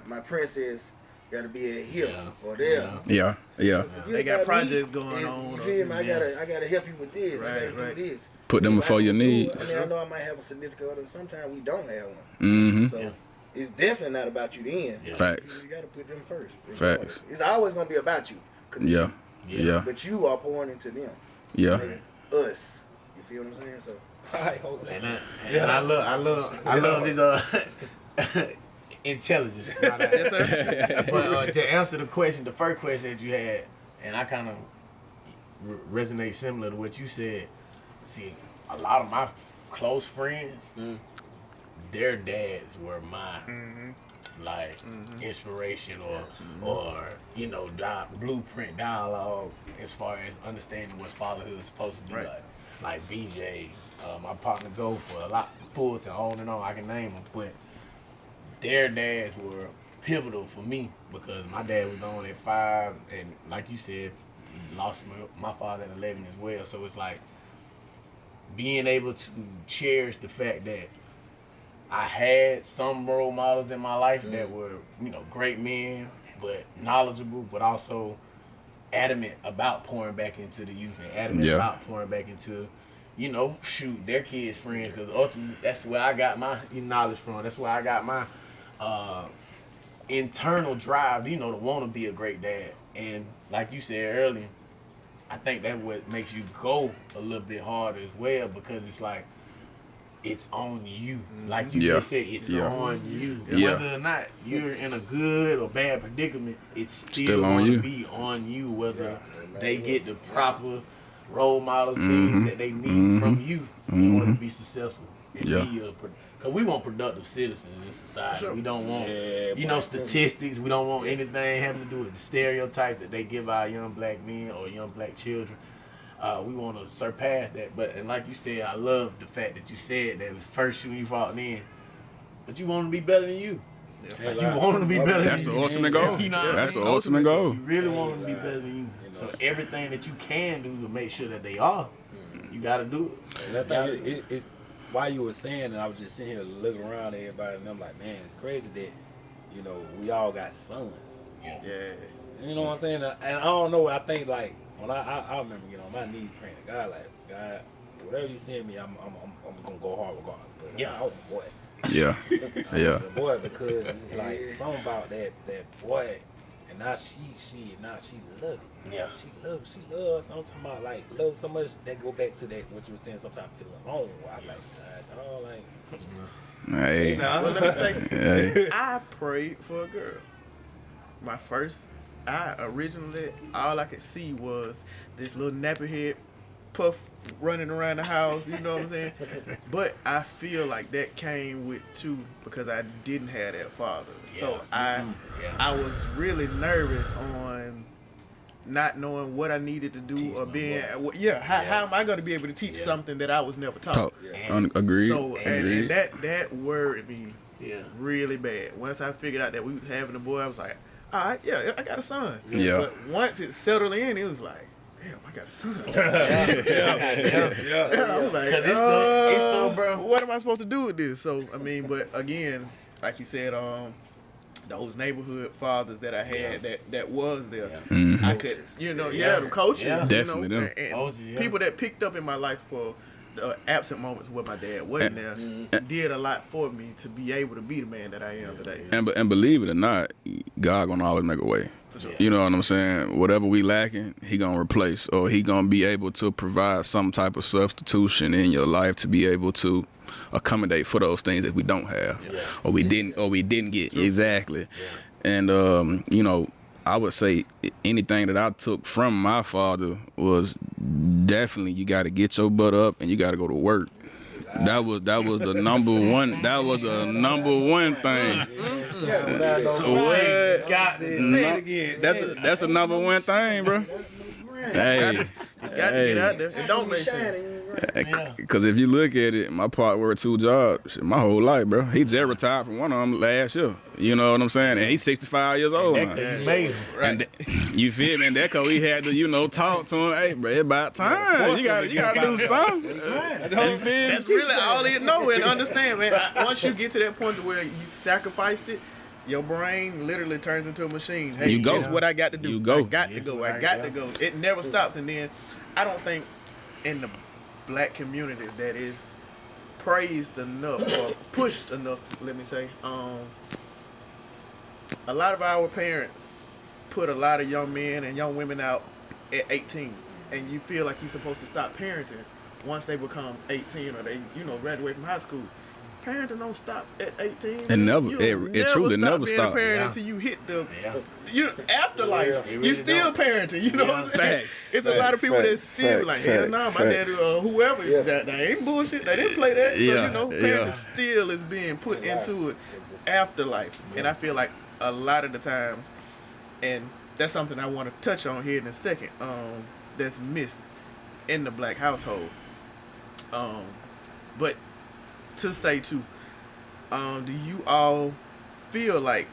my princess gotta be at here or there. Yeah. They got projects going on. You feel me? I gotta help you with this. I gotta do this. Put them before your needs. I mean, I know I might have a significant other. Sometimes we don't have one. Mm-hmm. So it's definitely not about you then. Facts. You gotta put them first. Facts. It's always gonna be about you. Yeah. But you are pouring into them. Yeah. Like us. You feel what I'm saying? So. And I love this intelligence. Yes, sir. But to answer the question, the first question that you had, and I kind of resonate similar to what you said. See, a lot of my close friends, their dads were my inspiration or blueprint dialogue as far as understanding what fatherhood is supposed to be like. Like VJ, my partner Go for a lot, Fulton, on and on, I can name them, but their dads were pivotal for me because my dad was gone at 5, and like you said, lost my father at 11 as well. So it's like being able to cherish the fact that I had some role models in my life that were, great men, but knowledgeable, but also adamant about pouring back into the youth and adamant about pouring back into, their kids' friends, because ultimately that's where I got my knowledge from. That's where I got my internal drive, to want to be a great dad. And like you said earlier, I think that's what makes you go a little bit harder as well, because it's like, it's on you. Like you just said, it's on you. Whether or not you're in a good or bad predicament, it's still going to be on you, whether they get the proper role models that they need from you in order to be successful. And because we want productive citizens in society. Sure. We don't want, statistics. We don't want anything having to do with the stereotypes that they give our young black men or young black children. we want to surpass that. But and like you said, I love the fact that you said that first when you fought in, but you want to be better than you. Like you want to be better. That's than the you. ultimate goal. You know, That's the ultimate goal. You really want them to be better than you. So everything that you can do to make sure that they are, you got to do it. And that thing, it's while you were saying, and I was just sitting here looking around at everybody, and I'm like, man, it's crazy that, you know, we all got sons. Yeah. And you know what I'm saying? And I don't know, I think like, when I remember getting on my knees praying to God, like, God, whatever you send me, I'm going to go hard regardless. But Yeah. oh boy. Yeah. Yeah. The boy, because it's like something about that boy, and now she love it. Yeah. She love. I'm talking about like love so much that go back to that what you were saying. Sometimes feel alone. Where I like, Hey. Well, let me say, Hey. I prayed for a girl. I originally, all I could see was this little nappy head puff running around the house, you know what I'm saying? But I feel like that came with two because I didn't have that father. So I was really nervous on not knowing what I needed to do or being, how am I going to be able to teach something that I was never taught? Agreed. So, Agreed. and that worried me really bad. Once I figured out that we was having a boy, I was like, all right, I got a son. Yeah. But once it settled in, it was like, damn, I got a son. I was like, Cause it's still, bro. what am I supposed to do with this? So, I mean, but again, like you said, those neighborhood fathers that I had that was there, I could, the coaches, Definitely them. and people that picked up in my life for the absent moments where my dad wasn't there, did a lot for me to be able to be the man that I am today. And believe it or not, God gonna always make a way. For sure. You know what I'm saying? Whatever we lacking, he gonna replace, or he gonna be able to provide some type of substitution in your life to be able to accommodate for those things that we don't have, or we didn't get. True. Exactly. Yeah. And I would say anything that I took from my father was definitely you got to get your butt up and you got to go to work. That was the number one. That was the number one thing. What? Say it again. That's a number one thing, bro. Hey, You got to get out there. It don't make sense. Because if you look at it, my part worked 2 jobs my whole life, bro. He just retired from one of them last year. You know what I'm saying? And he's 65 years old now. Right. You feel me? And that because we had to, talk to him. Hey, bro, it's about time. You gotta do something. You feel me? That's really all he know and understand, man. Once you get to that point to where you sacrificed it, your brain literally turns into a machine. Hey, You go. It's what I got to do. You go. I got to go. I got to go. It never stops. And then I don't think in the black community that is praised enough or pushed enough, let me say. A lot of our parents put a lot of young men and young women out at 18. And you feel like you're supposed to stop parenting once they become 18 or they, graduate from high school. Parenting don't stop at 18. It truly never being stops. a parent until you hit the afterlife. really You still parenting. You know what I'm saying? Facts. It's a lot of people that still like, hell no, my dad, whoever, that ain't bullshit. They didn't play that. So, parenting still is being put into it afterlife. And I feel like a lot of the times, and that's something I want to touch on here in a second, that's missed in the black household. But to say too, do you all feel like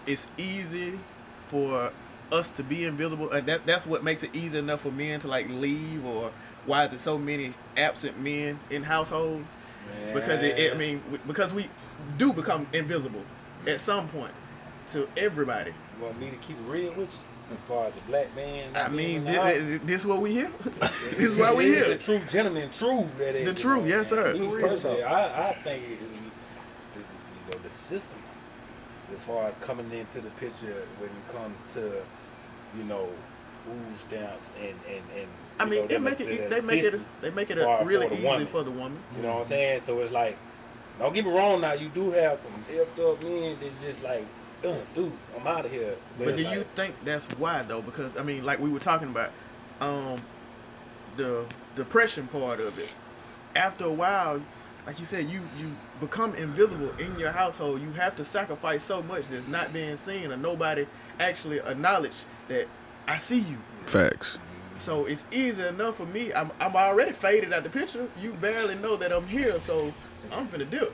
it's easy for us to be invisible? That's what makes it easy enough for men to like leave, or why is it so many absent men in households? Man. Because because we do become invisible at some point to everybody. You want me to keep it real with you? As far as a black man, this is what we hear. This is why we here. The true gentleman, the truth, yes sir. Me personally, I think it is the system, as far as coming into the picture when it comes to food stamps and they make it really easy for the woman. You know what I'm saying? So it's like, don't get me wrong. Now you do have some effed up men that's just like, deuce, I'm out of here. But do you think that's why though? Because like we were talking about, the depression part of it. After a while, like you said, you become invisible in your household. You have to sacrifice so much that's not being seen, or nobody actually acknowledge that I see you. Facts. So it's easy enough for me. I'm already faded out the picture. You barely know that I'm here, so I'm finna dip.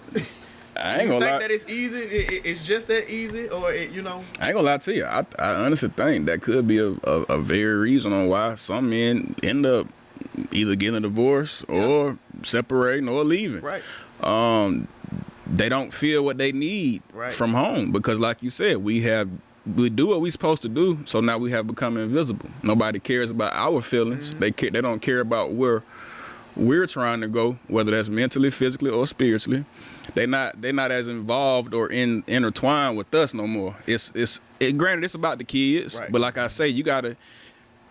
I ain't You gonna think lie. that it's easy? It's just that easy, or I ain't gonna lie to you. I honestly think that could be a very reason on why some men end up either getting a divorce or separating or leaving. Right. They don't feel what they need Right. from home because, like you said, we do what we supposed to do. So now we have become invisible. Nobody cares about our feelings. Mm-hmm. They don't care about where we're trying to go, whether that's mentally, physically, or spiritually. They're not as involved or intertwined with us no more. Granted, it's about the kids, Right. but like I say, you gotta,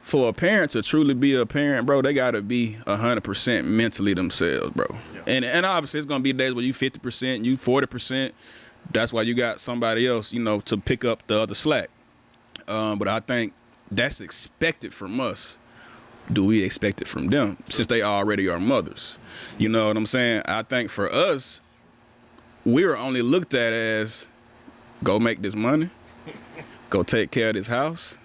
for a parent to truly be a parent, bro, they gotta be 100% mentally themselves, bro. Yeah. And obviously it's gonna be days where you 50%, you 40%. That's why you got somebody else, to pick up the other slack. But I think that's expected from us. Do we expect it from them since they already are mothers? You know what I'm saying? I think for us, we're only looked at as go make this money, go take care of this house,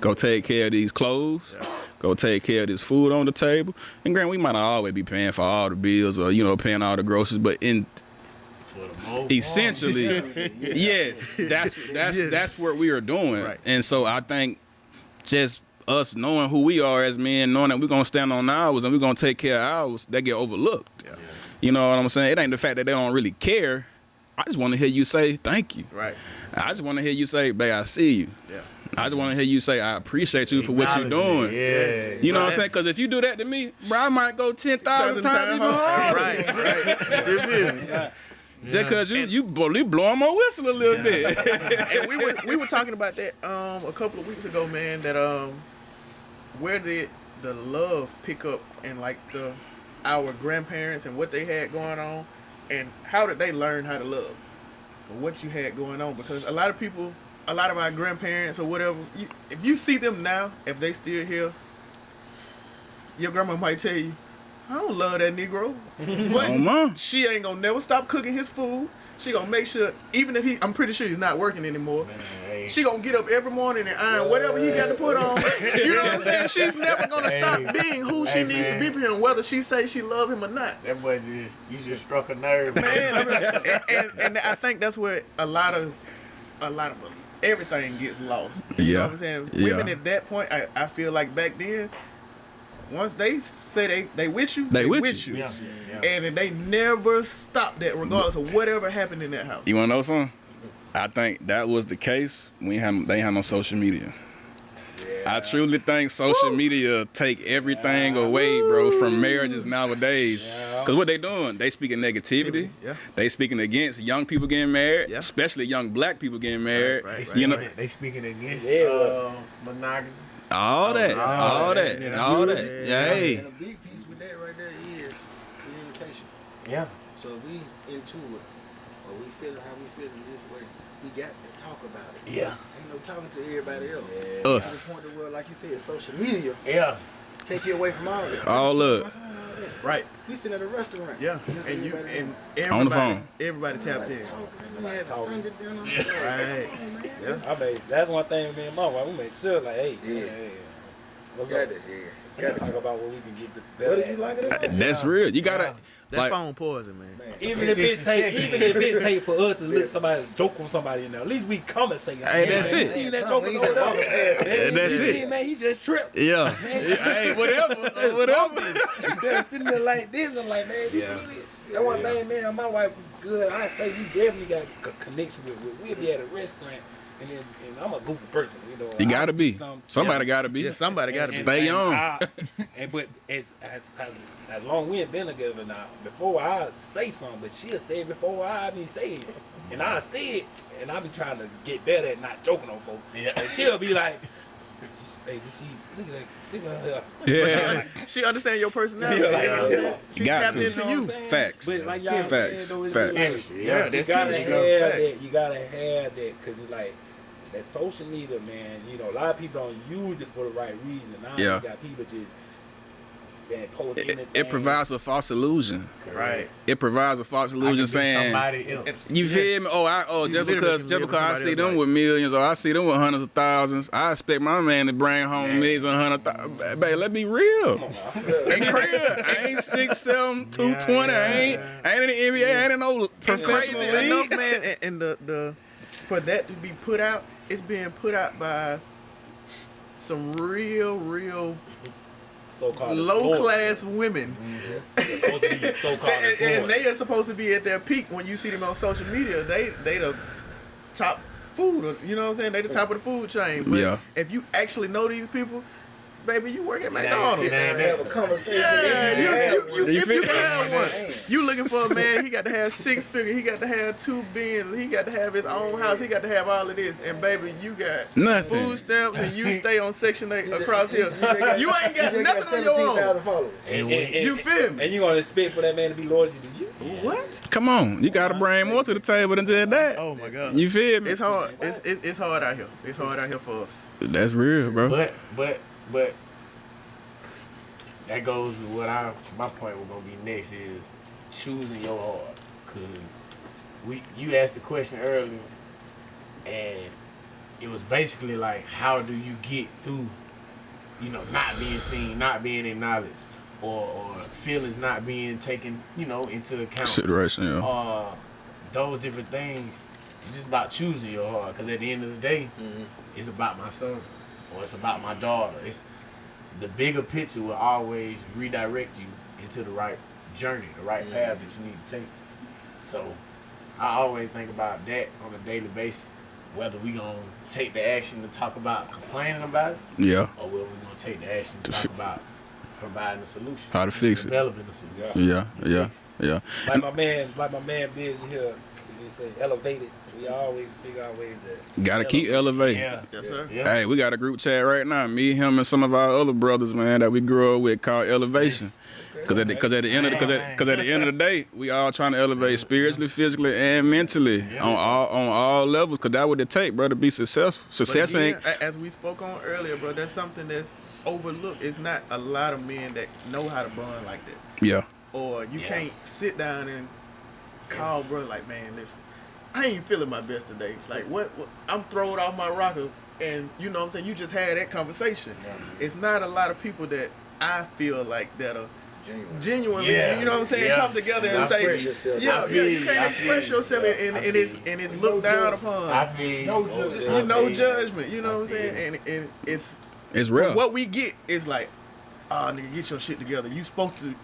go take care of these clothes, go take care of this food on the table. And granted, we might not always be paying for all the bills or, paying all the groceries, but essentially, yes, that's what we are doing. Right. And so I think just us knowing who we are as men, knowing that we're gonna stand on ours and we're gonna take care of ours, that get overlooked. Yeah. You know what I'm saying? It ain't the fact that they don't really care. I just want to hear you say thank you. Right. I just want to hear you say, babe, I see you. Yeah. I just want to hear you say, I appreciate you for what you're doing. Yeah. You know what I'm saying? Because if you do that to me, bro, I might go 10,000 times even harder. Right. You feel me? Just because you blowing my whistle a little bit. And we were talking about that a couple of weeks ago, man. That where did the love pick up in like our grandparents and what they had going on, and how did they learn how to love? Or what you had going on? Because a lot of our grandparents or whatever, if you see them now, if they still here, your grandma might tell you, I don't love that Negro. But she ain't gonna never stop cooking his food. She gonna make sure, even if I'm pretty sure he's not working anymore, she gonna get up every morning and iron whatever he got to put on. You know what I'm saying? She's never gonna stop being who she needs to be for him, whether she say she love him or not. That boy you just struck a nerve, Man, I mean, and I think that's where a lot of everything gets lost. You know what I'm saying? Women at that point, I feel like back then, once they say they with you, they with you. Yeah. And they never stop that regardless of whatever happened in that house. You want to know something? I think that was the case when they had no social media. I truly think social media take everything away, bro, from marriages nowadays. Because what they doing? They speaking negativity. Yeah. They speaking against young people getting married, Yeah. especially young black people getting married. Right. You know, They speaking against monogamy. all that. Yeah. Yeah, hey. And a big piece with that right there is communication. Yeah. So if we into it, or we feeling how we feeling this way, we got to talk about it. Yeah. Ain't no talking to everybody else. Us. To the point where, like you said, social media Yeah. take you away from all that. All Sit up. on my phone all day. Right. We sitting at a restaurant. Yeah. Listen to And everybody and talking. On the phone. everybody tapped in. We have a Sunday dinner. Right. Come on, man. Yes. I mean, that's one thing me and my wife, we make sure, like, hey, Yeah. what's Got up? it, yeah. We Got gotta to talk talk. about what we can get the Whether better you at. like it or not. That's real. You gotta That like. phone poison, man. Man. Even if it take for us to let somebody joke on somebody in there, at least we conversate. Hey, that's man, it. You seen that joke We over just walk there? past Man, That's you it. seen, man, he just tripped. Yeah. Hey, whatever. Instead of sitting there like this, I'm like, man, you seen it? That one thing, man, my wife good. I say you definitely got a connection with. We'll be at a restaurant, and I'm a goofy person, you know. You I gotta see be. something- Somebody gotta be. Yeah, somebody got to be. Stay young. But as long we ain't been together now, before I say something, but she'll say it before I even say it. And I say it, and I be trying to get better at not joking on folks. Yeah. And she'll be like, hey, look at her. Yeah. She understand your personality. Yeah, You know what I'm saying? She Got tapped to. into you. Facts. But like y'all Facts. saying, though, it's Facts. Chemistry. Yeah, Yeah. that's you gotta chemistry. have Fact. that. You gotta have that, because it's like that social media, man. You know, a lot of people don't use it for the right reason. Now Yeah. you got people just and post anything. It provides a false illusion. Right. It provides a false I illusion can be saying somebody else. you feel me? You Just literally because can live with I somebody see else's them life. with millions or I see them with hundreds of thousands, I expect my man to bring home millions and hundred thousands. Baby, let's be real. Be real. I ain't 6'7", 220. I ain't in the NBA. I ain't in no professional Crazy league. enough, man, and the for that to be put out, it's being put out by some real So-called low class women. Supposed to be so-called And they are supposed to be at their peak when you see them on social media. They the top food, you know what I'm saying? They the top of the food chain. But Yeah. if you actually know these people, baby, you work at ain't McDonald's. sitting And have a conversation. Yeah, If you have one. if you can have one. Man. You looking for a man, he got to have 6 figures, he got to have 2 Benz, he got to have his own house, he got to have all of this. And baby, you got Nothing. food stamps and you stay on Section 8 across here. You ain't got You nothing on your own. 17,000 followers. You feel me? And you gonna expect for that man to be loyal to you? What? Come on, you gotta bring more to the table than just that. Oh my God. You feel me? It's hard. It's hard out here. It's hard out here for us. That's real, bro. But that goes with my point was gonna be next is choosing your heart. Cause you asked the question earlier and it was basically like how do you get through, not being seen, not being acknowledged, or feelings not being taken, into account. Consideration, yeah. Those different things. It's just about choosing your heart. Cause at the end of the day, it's about my son or it's about my daughter. It's the bigger picture will always redirect you into the right journey, the right path that you need to take. So I always think about that on a daily basis, whether we gonna take the action to talk about complaining about it, Yeah. or whether we gonna take the action to talk about providing a solution, How to fix it. developing a solution. Yeah. Like my man Busy here, he say elevated. We always figure out ways that Gotta keep elevating. Yeah. Yes, sir. Yeah. Hey, we got a group chat right now. Me, him, and some of our other brothers, man, that we grew up with called Elevation. Cause at the end of the day, we all trying to elevate spiritually, physically, and mentally on all levels. Cause that's what it take, bro, to be successful. Success But again, ain't. as we spoke on earlier, bro, that's something that's overlooked. It's not a lot of men that know how to bond like that. Yeah. Or you can't sit down and call, bro, like, man, listen, I ain't feeling my best today. Like, what I'm thrown off my rocker, and you know what I'm saying? You just had that conversation. It's not a lot of people that I feel like that are genuinely, you know what I'm saying, come together and say, Express yourself. you can't express yourself, and it's looked down upon. I feel No judgment, you know what I'm saying? And it's real. what we get is like, nigga, get your shit together. You supposed to.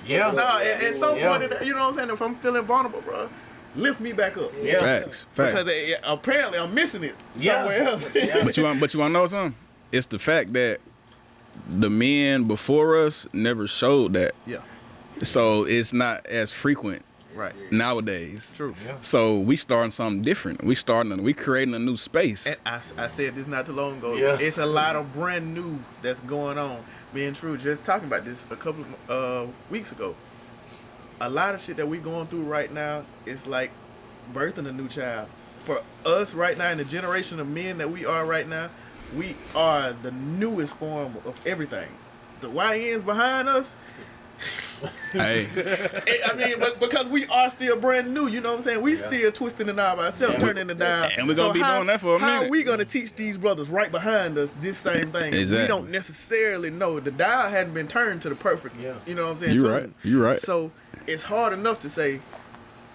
Yeah. No, at some point, you know what I'm saying? If I'm feeling vulnerable, bro, lift me back up. Yeah. Facts. Because apparently I'm missing it somewhere else. But you want to know something? It's the fact that the men before us never showed that. Yeah. So it's not as frequent Right. nowadays. True. Yeah. So we starting something different. We creating a new space. And I said this not too long ago. Yeah. It's a lot of brand new that's going on. Me and True just talking about this a couple of weeks ago. A lot of shit that we going through right now is like birthing a new child. For us right now, in the generation of men that we are right now, we are the newest form of everything. The YNs behind us, Hey, I mean, but because we are still brand new, you know what I'm saying? We still twisting the knob ourselves, turning the dial. And we're gonna be doing that for a How minute. are we gonna teach these brothers right behind us this same thing? Exactly. We don't necessarily know. The dial hadn't been turned to the perfect, you know what I'm saying? You tune. right. You right. So it's hard enough to say,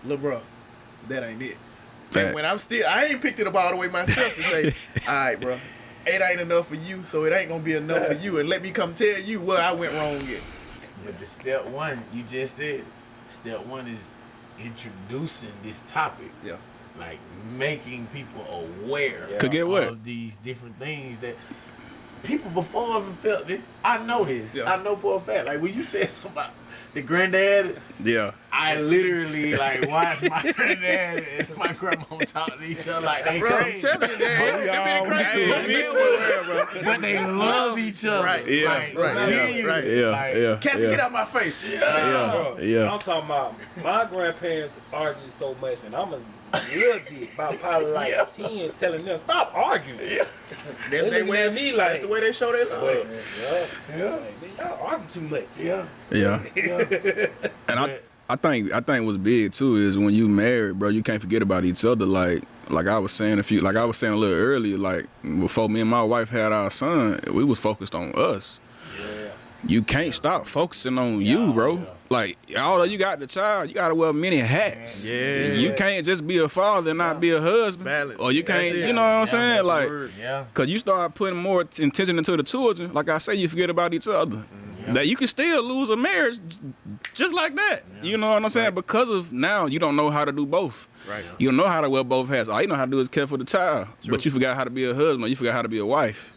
"Lil' bro, that ain't it." Facts. And when I ain't picked it up all the way myself to say, "All right, bro, it ain't enough for you, so it ain't gonna be enough for you, and let me come tell you where I went wrong yet." But the step one, you just said, step one is introducing this topic. Yeah. Like making people aware To get what? of these different things that people before have felt it. I know this. Yeah. I know for a fact. Like when you said something about the granddad, Yeah. I literally like watch my dad and my grandma talk to each other like they Bro, I'm crazy. telling you, Dad. But they love each other. Right. Yeah. Like, Right. genuine. Right. Yeah, Like, yeah. Captain, yeah. get out my face. Bro, Yeah. I'm talking about my grandparents argue so much, and I'm a legit about probably like 10 telling them stop arguing. They looking at me like That's the way they show their love. But, yeah. Like, man, y'all argue too much. Yeah. Yeah. And I think what's big too is when you married, bro, you can't forget about each other. Like I was saying a little earlier, like before me and my wife had our son, we was focused on us. Yeah. You can't stop focusing on you, bro. Yeah. Like, although you got the child, you gotta wear many hats. Yeah. You can't just be a father and not be a husband. Balance. Or you can't, That's it. you know what I'm saying? Like, Yeah. cause you start putting more intention into the children, like I say, you forget about each other. Yeah. That you can still lose a marriage just like that. Yeah. You know what I'm saying? Because of now you don't know how to do both. Right. You don't know how to wear both hats. All you know how to do is care for the child. But you forgot how to be a husband. You forgot how to be a wife.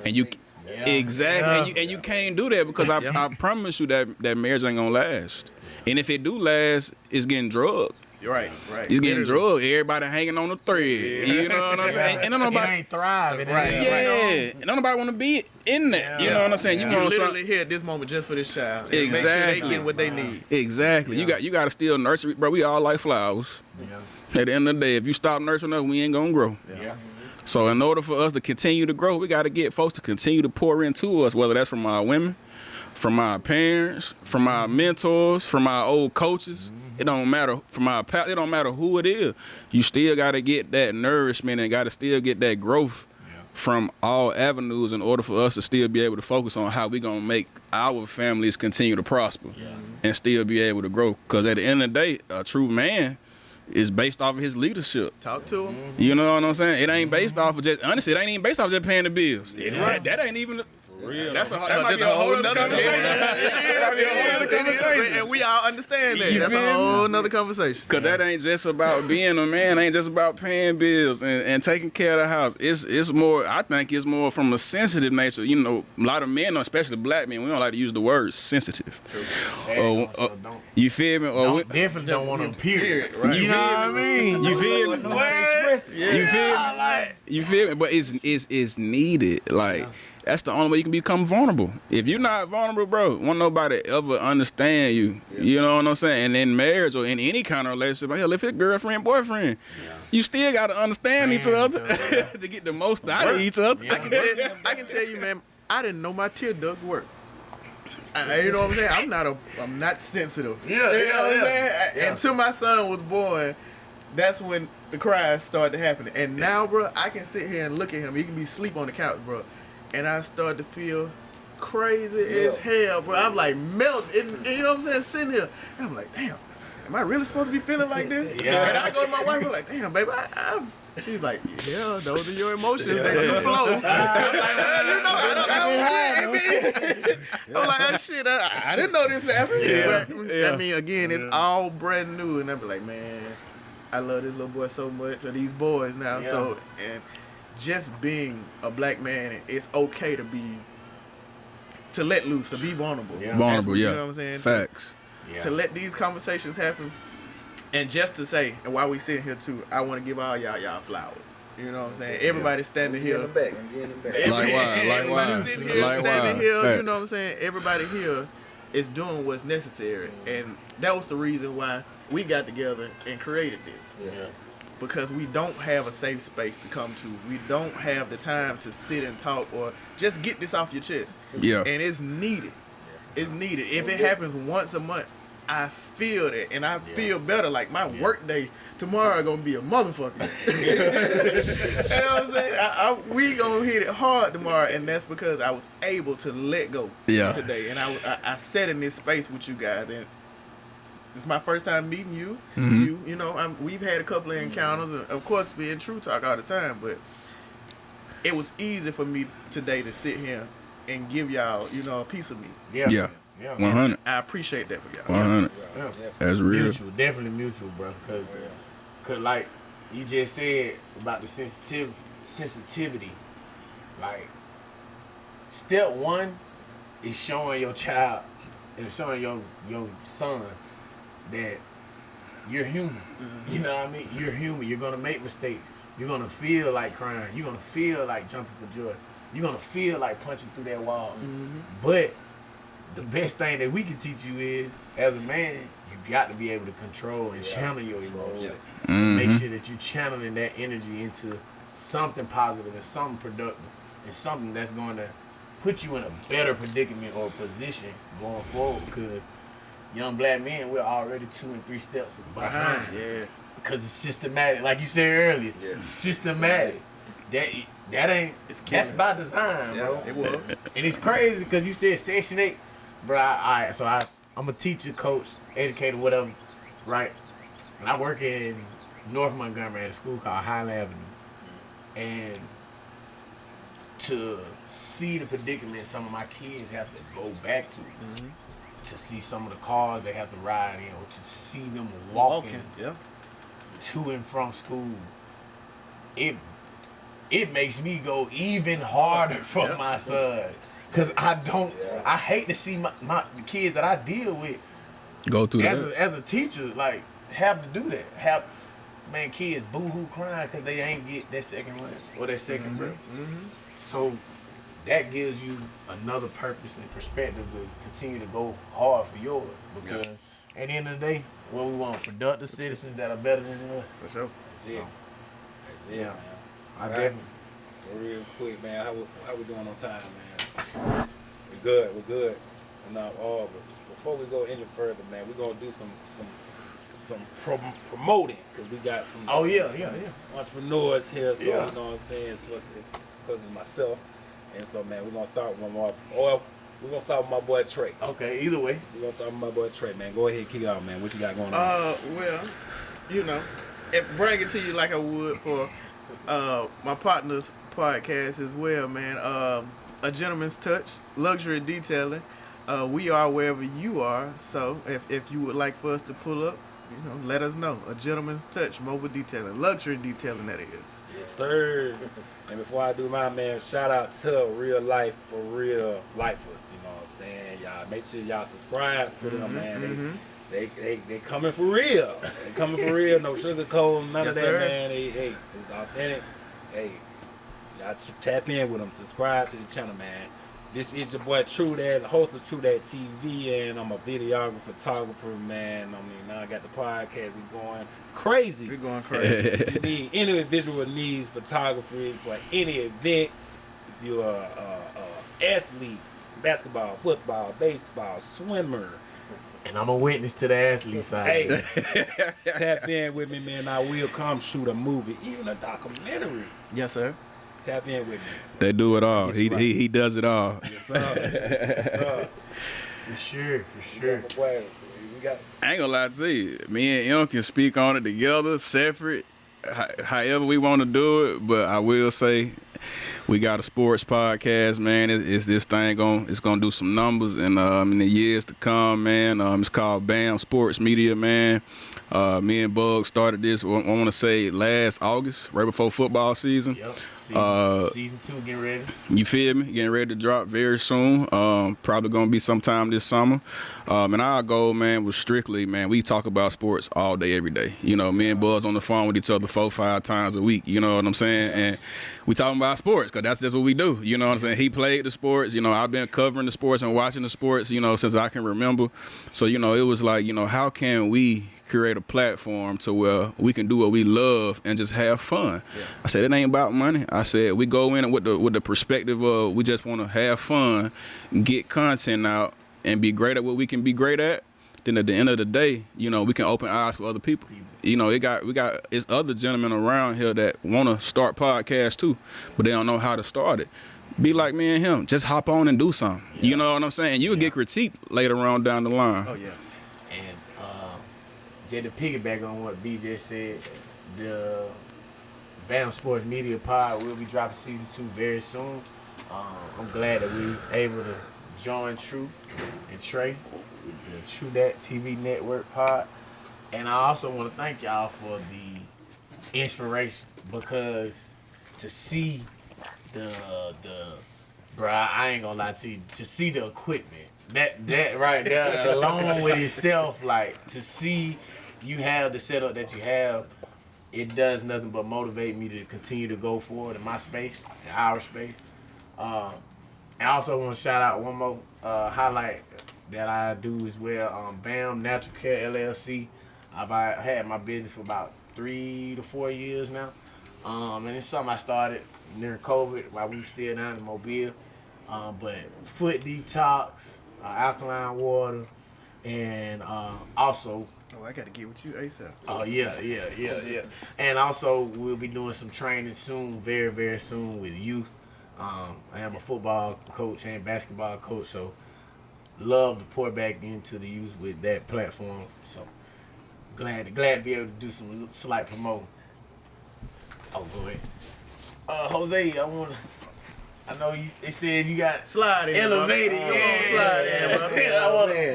And you Yeah. exactly, Yeah. and you can't do that because I promise you that marriage ain't gonna last. And if it do last, it's getting drugged. Right. It's getting drugged. Everybody hanging on the thread. You know what I'm saying? And It nobody, ain't thriving. Right. yeah, and nobody want to be in that. You know what I'm saying? Yeah. You You're want literally something. here at this moment just for this child. And Make sure Exactly. they getting what they need. Exactly. You got to still nurture it, bro. We all like flowers. Yeah. At the end of the day, if you stop nurturing us, we ain't gonna grow. Yeah. So in order for us to continue to grow, we got to get folks to continue to pour into us, whether that's from our women, from our parents, from our mentors, from our old coaches. It don't matter from our past. It don't matter who it is. You still got to get that nourishment and got to still get that growth from all avenues in order for us to still be able to focus on how we gonna make our families continue to prosper and still be able to grow. Because at the end of the day, a true man is based off of his leadership. Talk to them. You know what I'm saying? It ain't based off of just, honestly, it ain't even based off of just paying the bills. That ain't even, Real. that might be a whole other conversation. That might be a whole other conversation. And we all understand that. You That's feel a whole nother conversation. Cause that ain't just about being a man, ain't just about paying bills and taking care of the house. It's more, I think it's more from a sensitive nature. You know, a lot of men, especially black men, we don't like to use the word sensitive. You feel me? Or Definitely don't want to appear. Right. You know what I mean? you feel me? You feel me? You feel me? But it's needed. Like, that's the only way you can become vulnerable. If you're not vulnerable, bro, won't nobody ever understand you. You know what I'm saying? And in marriage or in any kind of relationship, hell, if it's girlfriend, boyfriend, you still got to understand each other to get the most out of each other. Yeah. I can tell you, man, I didn't know my tear ducts work. You know what I'm saying? I'm not sensitive. Yeah, You know what I'm saying? yeah. Until my son was born, that's when the cries started happening. And now, bro, I can sit here and look at him. He can be asleep on the couch, bro. And I started to feel crazy as hell, bro. I'm like melting. And you know what I'm saying? Sitting here. And I'm like, damn, am I really supposed to be feeling like this? Yeah. And I go to my wife, I'm like, damn, baby, she's like, yeah, those are your emotions. They do flow. I'm like, well, you know, I don't I'm like, shit, I didn't know this happened. Yeah. But, Yeah. I mean, again, it's all brand new. And I'm like, man, I love this little boy so much, or these boys now. Yeah. So, and just being a black man, it's okay to let loose, to be vulnerable. Yeah. Vulnerable, You yeah. know what I'm saying? Facts. To let these conversations happen. And just to say, and while we sitting here too, I want to give all y'all flowers. You know what I'm saying? Everybody standing I'm getting here. them back. I'm getting them back. Everybody sitting here, Likewise. standing here. You Facts. know what I'm saying? Everybody here is doing what's necessary. And that was the reason why we got together and created this. Yeah. Because we don't have a safe space to come to. We don't have the time to sit and talk or just get this off your chest. Yeah. And it's needed. It's needed. If it happens once a month, I feel that. And I feel better. Like my work day tomorrow gonna be a motherfucker. You know what I'm saying? We gonna hit it hard tomorrow. And that's because I was able to let go today. And I sat in this space with you guys. And it's my first time meeting you. You know, we've had a couple of encounters, and of course, being True Talk all the time. But it was easy for me today to sit here and give y'all, you know, a piece of me. Yeah. 100. I appreciate that for y'all. 100. Yeah. That's real. Mutual, definitely mutual, bro. Cause like you just said about the sensitivity. Like, step one is showing your child and showing your son that you're human. You know what I mean? You're human. You're gonna make mistakes. You're gonna feel like crying. You're gonna feel like jumping for joy. You're gonna feel like punching through that wall. But the best thing that we can teach you is, as a man, you got to be able to control and channel your emotions. And make sure that you're channeling that energy into something positive and something productive and something that's going to put you in a better predicament or position going forward. Because young black men, we're already 2 and 3 steps behind. Yeah. Because it's systematic. Like you said earlier, it's systematic. That's by design, bro. It was. And it's crazy because you said Section 8. Bro, I'm a teacher, coach, educator, whatever, right? And I work in North Montgomery at a school called Highland Avenue. And to see the predicament some of my kids have to go back to see some of the cars they have to ride in, or to see them walking to and from school, it makes me go even harder for my son. Cause I hate to see the kids that I deal with Go through as a teacher, like, have to do that. Have kids boo-hoo crying because they ain't get that second lunch or that second breath. So that gives you another purpose and perspective to continue to go hard for yours. Because at the end of the day, what we want, productive citizens that are better than us. For sure. So, Yeah. I definitely. Real quick, man. How we doing on time, man? We're good. But before we go any further, man, we're gonna do some promoting, because we got some entrepreneurs here. So you know what I'm saying. It's because of myself, and so, man, we're gonna start with we're gonna start with my boy Trey. Okay, either way. We're gonna start with my boy Trey, man. Go ahead, kick it out, man. What you got going on? Well, you know, bring it to you like I would for my partner's podcast as well, man. A Gentleman's Touch, luxury detailing. We are wherever you are, so if you would like for us to pull up, you know, let us know. A Gentleman's Touch, mobile detailing, luxury detailing, that is. Yes, sir. And before I do my, man, shout out to Real Life for Real Lifers. You know what I'm saying? Y'all make sure y'all subscribe to them, man. They coming for real. They coming for real. No sugarcoat, none of that, man. It's authentic. Hey, y'all tap in with them. Subscribe to the channel, man. This is your boy True Dad, the host of True Dad TV, and I'm a videographer, photographer, man. I mean, now I got the podcast. We going crazy. We're going crazy. If you need any visual needs, photography for any events, if you're a athlete, basketball, football, baseball, swimmer. And I'm a witness to the athlete side. Hey, tap in with me, man. I will come shoot a movie, even a documentary. Yes, sir. Tap in with me. They do it all. He does it all. Yes, sir. Yes, sir. For sure. I ain't gonna lie to you. Me and M can speak on it together, separate, however we want to do it. But I will say, we got a sports podcast, man. It's this thing it's gonna do some numbers in the years to come, man. It's called BAM Sports Media, man. Me and Bug started this, I want to say, last August, right before football season. Yep. Season 2 getting ready. You feel me? Getting ready to drop very soon. Probably going to be sometime this summer. And our goal, man, was strictly, man, we talk about sports all day, every day. You know, me and Buzz on the phone with each other 4-5 times a week. You know what I'm saying? And we talking about sports because that's just what we do. You know what I'm saying? He played the sports. You know, I've been covering the sports and watching the sports, you know, since I can remember. So, you know, it was like, you know, how can we create a platform to where we can do what we love and just have fun? Yeah. I said, it ain't about money. I said, we go in with the perspective of we just want to have fun, get content out, and be great at what we can be great at. Then at the end of the day, you know, we can open eyes for other people. You know, it's other gentlemen around here that want to start podcasts too, but they don't know how to start it. Be like me and him. Just hop on and do something. Yeah. You know what I'm saying? You'll get critiqued later on down the line. Oh, yeah. And just to piggyback on what B just said, the BAM Sports Media Pod will be dropping season 2 very soon. I'm glad that we were able to join True and Trey with the True Dat TV Network Pod. And I also want to thank y'all for the inspiration, because to see the bruh, I ain't gonna lie to you, to see the equipment That right there, alone with itself, like to see you have the setup that you have, it does nothing but motivate me to continue to go forward in my space, in our space. And I also want to shout out one more highlight that I do as well. BAM Natural Care LLC. I've had my business for about 3 to 4 years now. And it's something I started during COVID while we were still down in Mobile. But foot detox, alkaline water, and also. Oh, I got to get with you ASAP. Oh yeah. And also we'll be doing some training soon, very very soon with youth. I am a football coach and basketball coach, so love to pour back into the youth with that platform. So glad to be able to do some slight promoting. Oh, go ahead. Jose, I know it says you got slide in, elevated. Slide in, bro.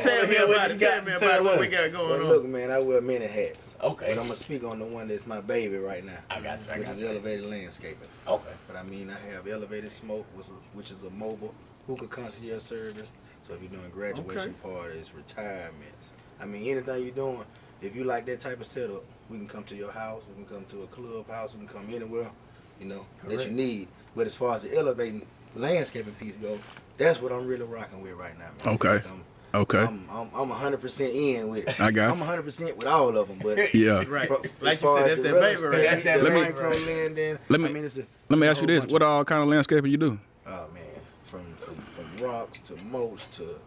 Tell me about it. Tell me about what we got going on. Look, man, I wear many hats. Okay. But I'm gonna speak on the one that's my baby right now. I got you. Which is elevated landscaping. Okay. But I mean, I have elevated smoke, which is a mobile hookah concierge service. So if you're doing graduation parties, retirements, I mean anything you're doing, if you like that type of setup, we can come to your house. We can come to a clubhouse. We can come anywhere, that you need. But as far as the elevating landscaping piece goes, that's what I'm really rocking with right now, man. Okay. Like I'm 100% in with it. I got I'm 100% with all of them, but yeah. Right. As Like you far said, as that's the that baby right there. the Let me- micro landing. let me- I mean, it's Let me a ask you whole this: bunch what all kind of landscaping you do? Oh man, from rocks to mulch to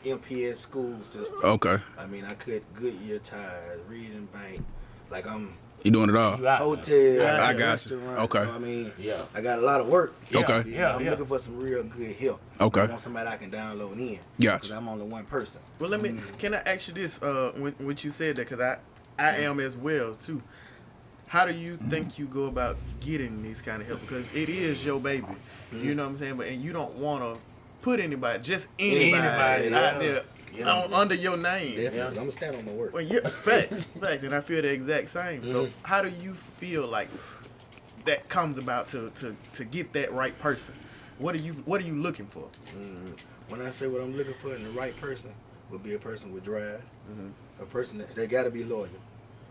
MPS school system. Okay, I mean, I cut Goodyear tires, Region Bank, like I'm you doing it all? You out hotel, I got you. restaurant. Okay. So I mean, Yeah. I got a lot of work. Okay. I'm looking for some real good help. Okay. I want somebody I can download in. Gotcha. Because I'm only one person. Well, can I ask you this? When you said that, because I am as well too. How do you think you go about getting these kind of help? Because it is your baby, you know what I'm saying. But and you don't want to put anybody, just anybody out there under your name. Definitely. I'm gonna stand on my work. Well, facts, and I feel the exact same. So how do you feel like that comes about to get that right person? What are you looking for? When I say what I'm looking for in the right person, would be a person with drive, a person that they got to be loyal,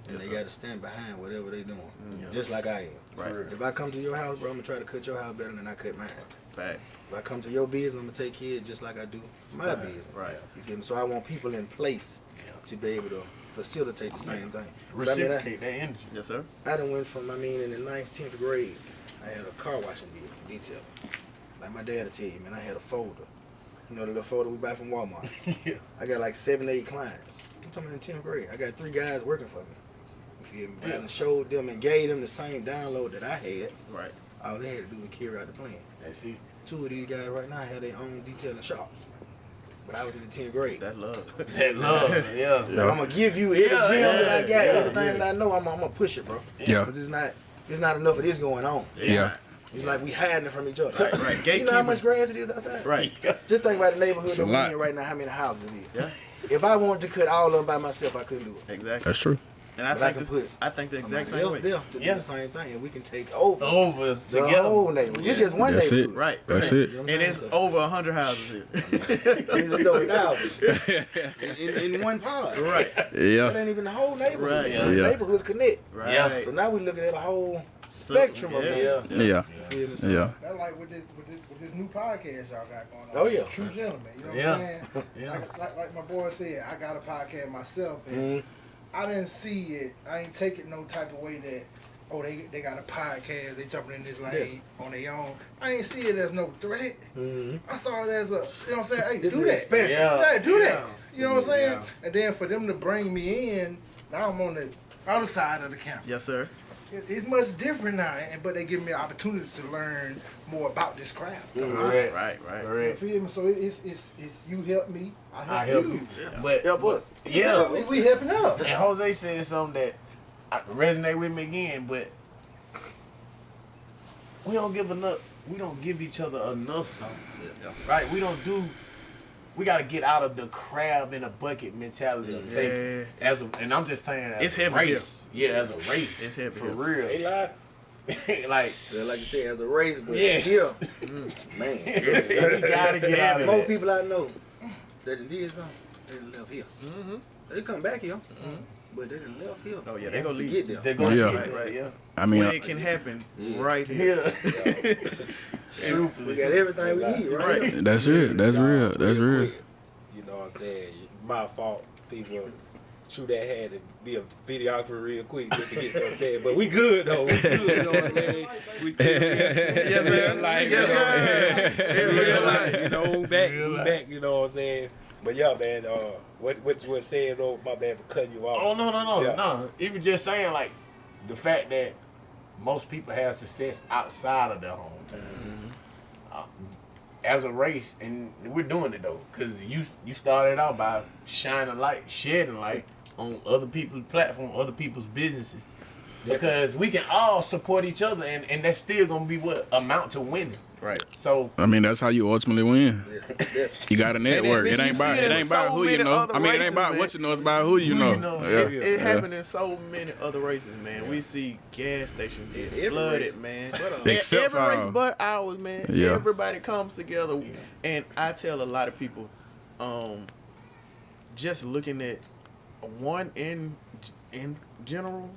and they got to stand behind whatever they doing, just like I am. Right. If I come to your house, bro, I'm gonna try to cut your house better than I cut mine. Fact. If I come to your business, I'm gonna take care of it just like I do my business. Right. You feel me? So I want people in place to be able to facilitate the same thing. But I mean, Reciprocate that energy. Yes, sir. I done went from, in the 9th, 10th grade, I had a car washing detail. Like my dad would tell you, man, I had a folder. You know the little folder we buy from Walmart? Yeah. I got like 7, 8 clients. I'm talking in 10th grade. I got 3 guys working for me. You feel me? I done showed them and gave them the same download that I had. Right. All they had to do was carry out the plan. That's it. 2 of these guys right now have their own detailing shops. But I was in the 10th grade. That love. That love, yeah. So I'm gonna give you every gem that I got, everything that I know. I'm gonna push it, bro. Yeah. Because it's not enough of this going on. Yeah. It's like we hiding it from each other. Right. You know how much grass it is outside? Right. Just think about the neighborhood It's that a we lot. in right now. How many houses it is? Yeah. If I wanted to cut all of them by myself, I couldn't do it. Exactly. That's true. And I But I think can put I think the exact Somebody same else way. there to do Yeah. the same thing, and we can take over Over the together. whole neighborhood. It's just one That's it. neighborhood. Right. That's right. it. You know what I'm And it's saying? over 100 houses here. It's over 1,000 in one pod. Right. That Yeah. ain't even the whole neighborhood. Right. Yeah. The Yeah. neighborhoods connect. Right. Yeah. So now we're looking at a whole spectrum of yeah. it. Yeah. You feel me? So Yeah. That's like with this new podcast y'all got going on. Oh, yeah. True Gentlemen. You know Yeah. what I'm saying? Yeah. Like my boy said, I got a podcast myself, and I didn't see it. I ain't take it no type of way that, they got a podcast, they jumping in this lane on their own. I ain't see it as no threat. I saw it as a, you know what I'm saying? Hey, This do is that. expansion. Yeah, do Yeah. that. You know what I'm saying? Yeah. And then for them to bring me in, now I'm on the other side of the camera. Yes, sir. It's much different now, but they give me an opportunity to learn more about this craft. Correct. Right. You Correct. feel me? So it's you help me, I help you. But help us. yeah. We helping up. And Jose said something that resonate with me again, but we don't give each other enough something. Right? We gotta get out of the crab in a bucket mentality of thinking. And I'm just saying as It's a heavy race. Yeah, as a race. It's heavy for here. real. They lie. Like Yeah, like you said, as a race, but Yeah. man, you gotta get out of more that. people I know that done did something, they done left here. They come back here, but they done left here. Oh yeah, they gonna leave. Get there. They're going Yeah. to right, yeah. I mean, When it can happen right here. We got everything we need right here. that's it. That's real. That's real. You know what I'm saying? My fault. People, true that had to be a videographer real quick just to get something said. But we good though. We good, you know what I mean? We still Yes, sir. life, Yes, sir. In real life. You know, we back, you know what I'm saying? But yeah, man, what you were saying though, my bad for cutting you off. Oh no, Yeah. no. Even just saying like the fact that most people have success outside of their hometown. As a race, and we're doing it though, because you started out by shining light, shedding light on other people's platform, other people's businesses. Because we can all support each other, and that's still gonna be what amount to winning. Right. So I mean, that's how you ultimately win. Yeah. You got to network. then It you ain't see about it in so who you many know. other I mean, it ain't races, about man. what you know. It's about who you know. you know. Yeah. It happened in so many other races, man. We see gas stations get Every flooded, race. man. Except Every for race but ours, man. Yeah. Everybody comes together, and I tell a lot of people, just looking at one in general,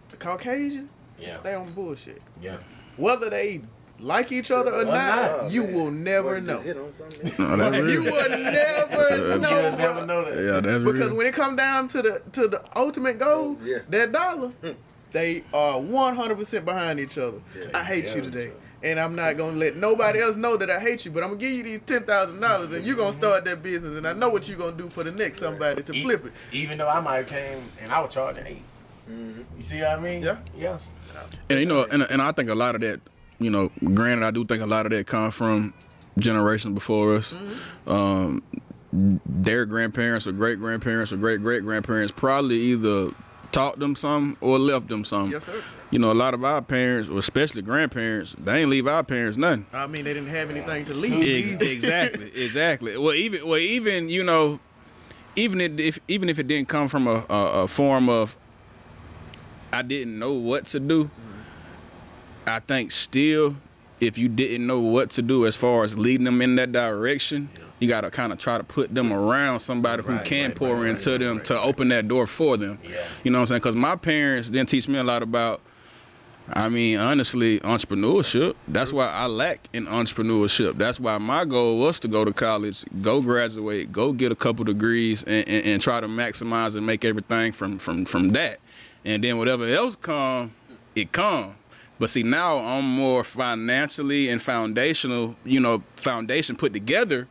the Caucasian, yeah, they on bullshit. yeah. Whether they like each other or not, Oh, you man. will never Boy, know. just hit on something. No, that's You real. will never know. You'll never know that. Yeah, that's Because real. when it come down to the ultimate goal, Yeah. that dollar, they are 100% behind each other. I hate you today, and I'm not gonna let nobody else know that I hate you. But I'm gonna give you these $10,000, and you're gonna start that business, and I know what you're gonna do for the next somebody to flip it. Even though I might have came and I was charging 8. You see what I mean? Yeah. Yeah. And you know, and I think a lot of that, you know, granted, I do think a lot of that come from generations before us. Their grandparents or great grandparents or great great grandparents probably either taught them something or left them something. Yes, sir. You know, a lot of our parents, or especially grandparents, they ain't leave our parents nothing. I mean, they didn't have anything to leave. Exactly. Well, even you know, even if it didn't come from a form of I didn't know what to do, I think still, if you didn't know what to do as far as leading them in that direction, you got to kind of try to put them around somebody who can pour into them to open that door for them. Yeah. You know what I'm saying? Because my parents didn't teach me a lot about, I mean, honestly, entrepreneurship. That's why I lacked in entrepreneurship. That's why my goal was to go to college, go graduate, go get a couple degrees, and try to maximize and make everything from that. And then whatever else come, it come. But see, now I'm more financially and foundation put together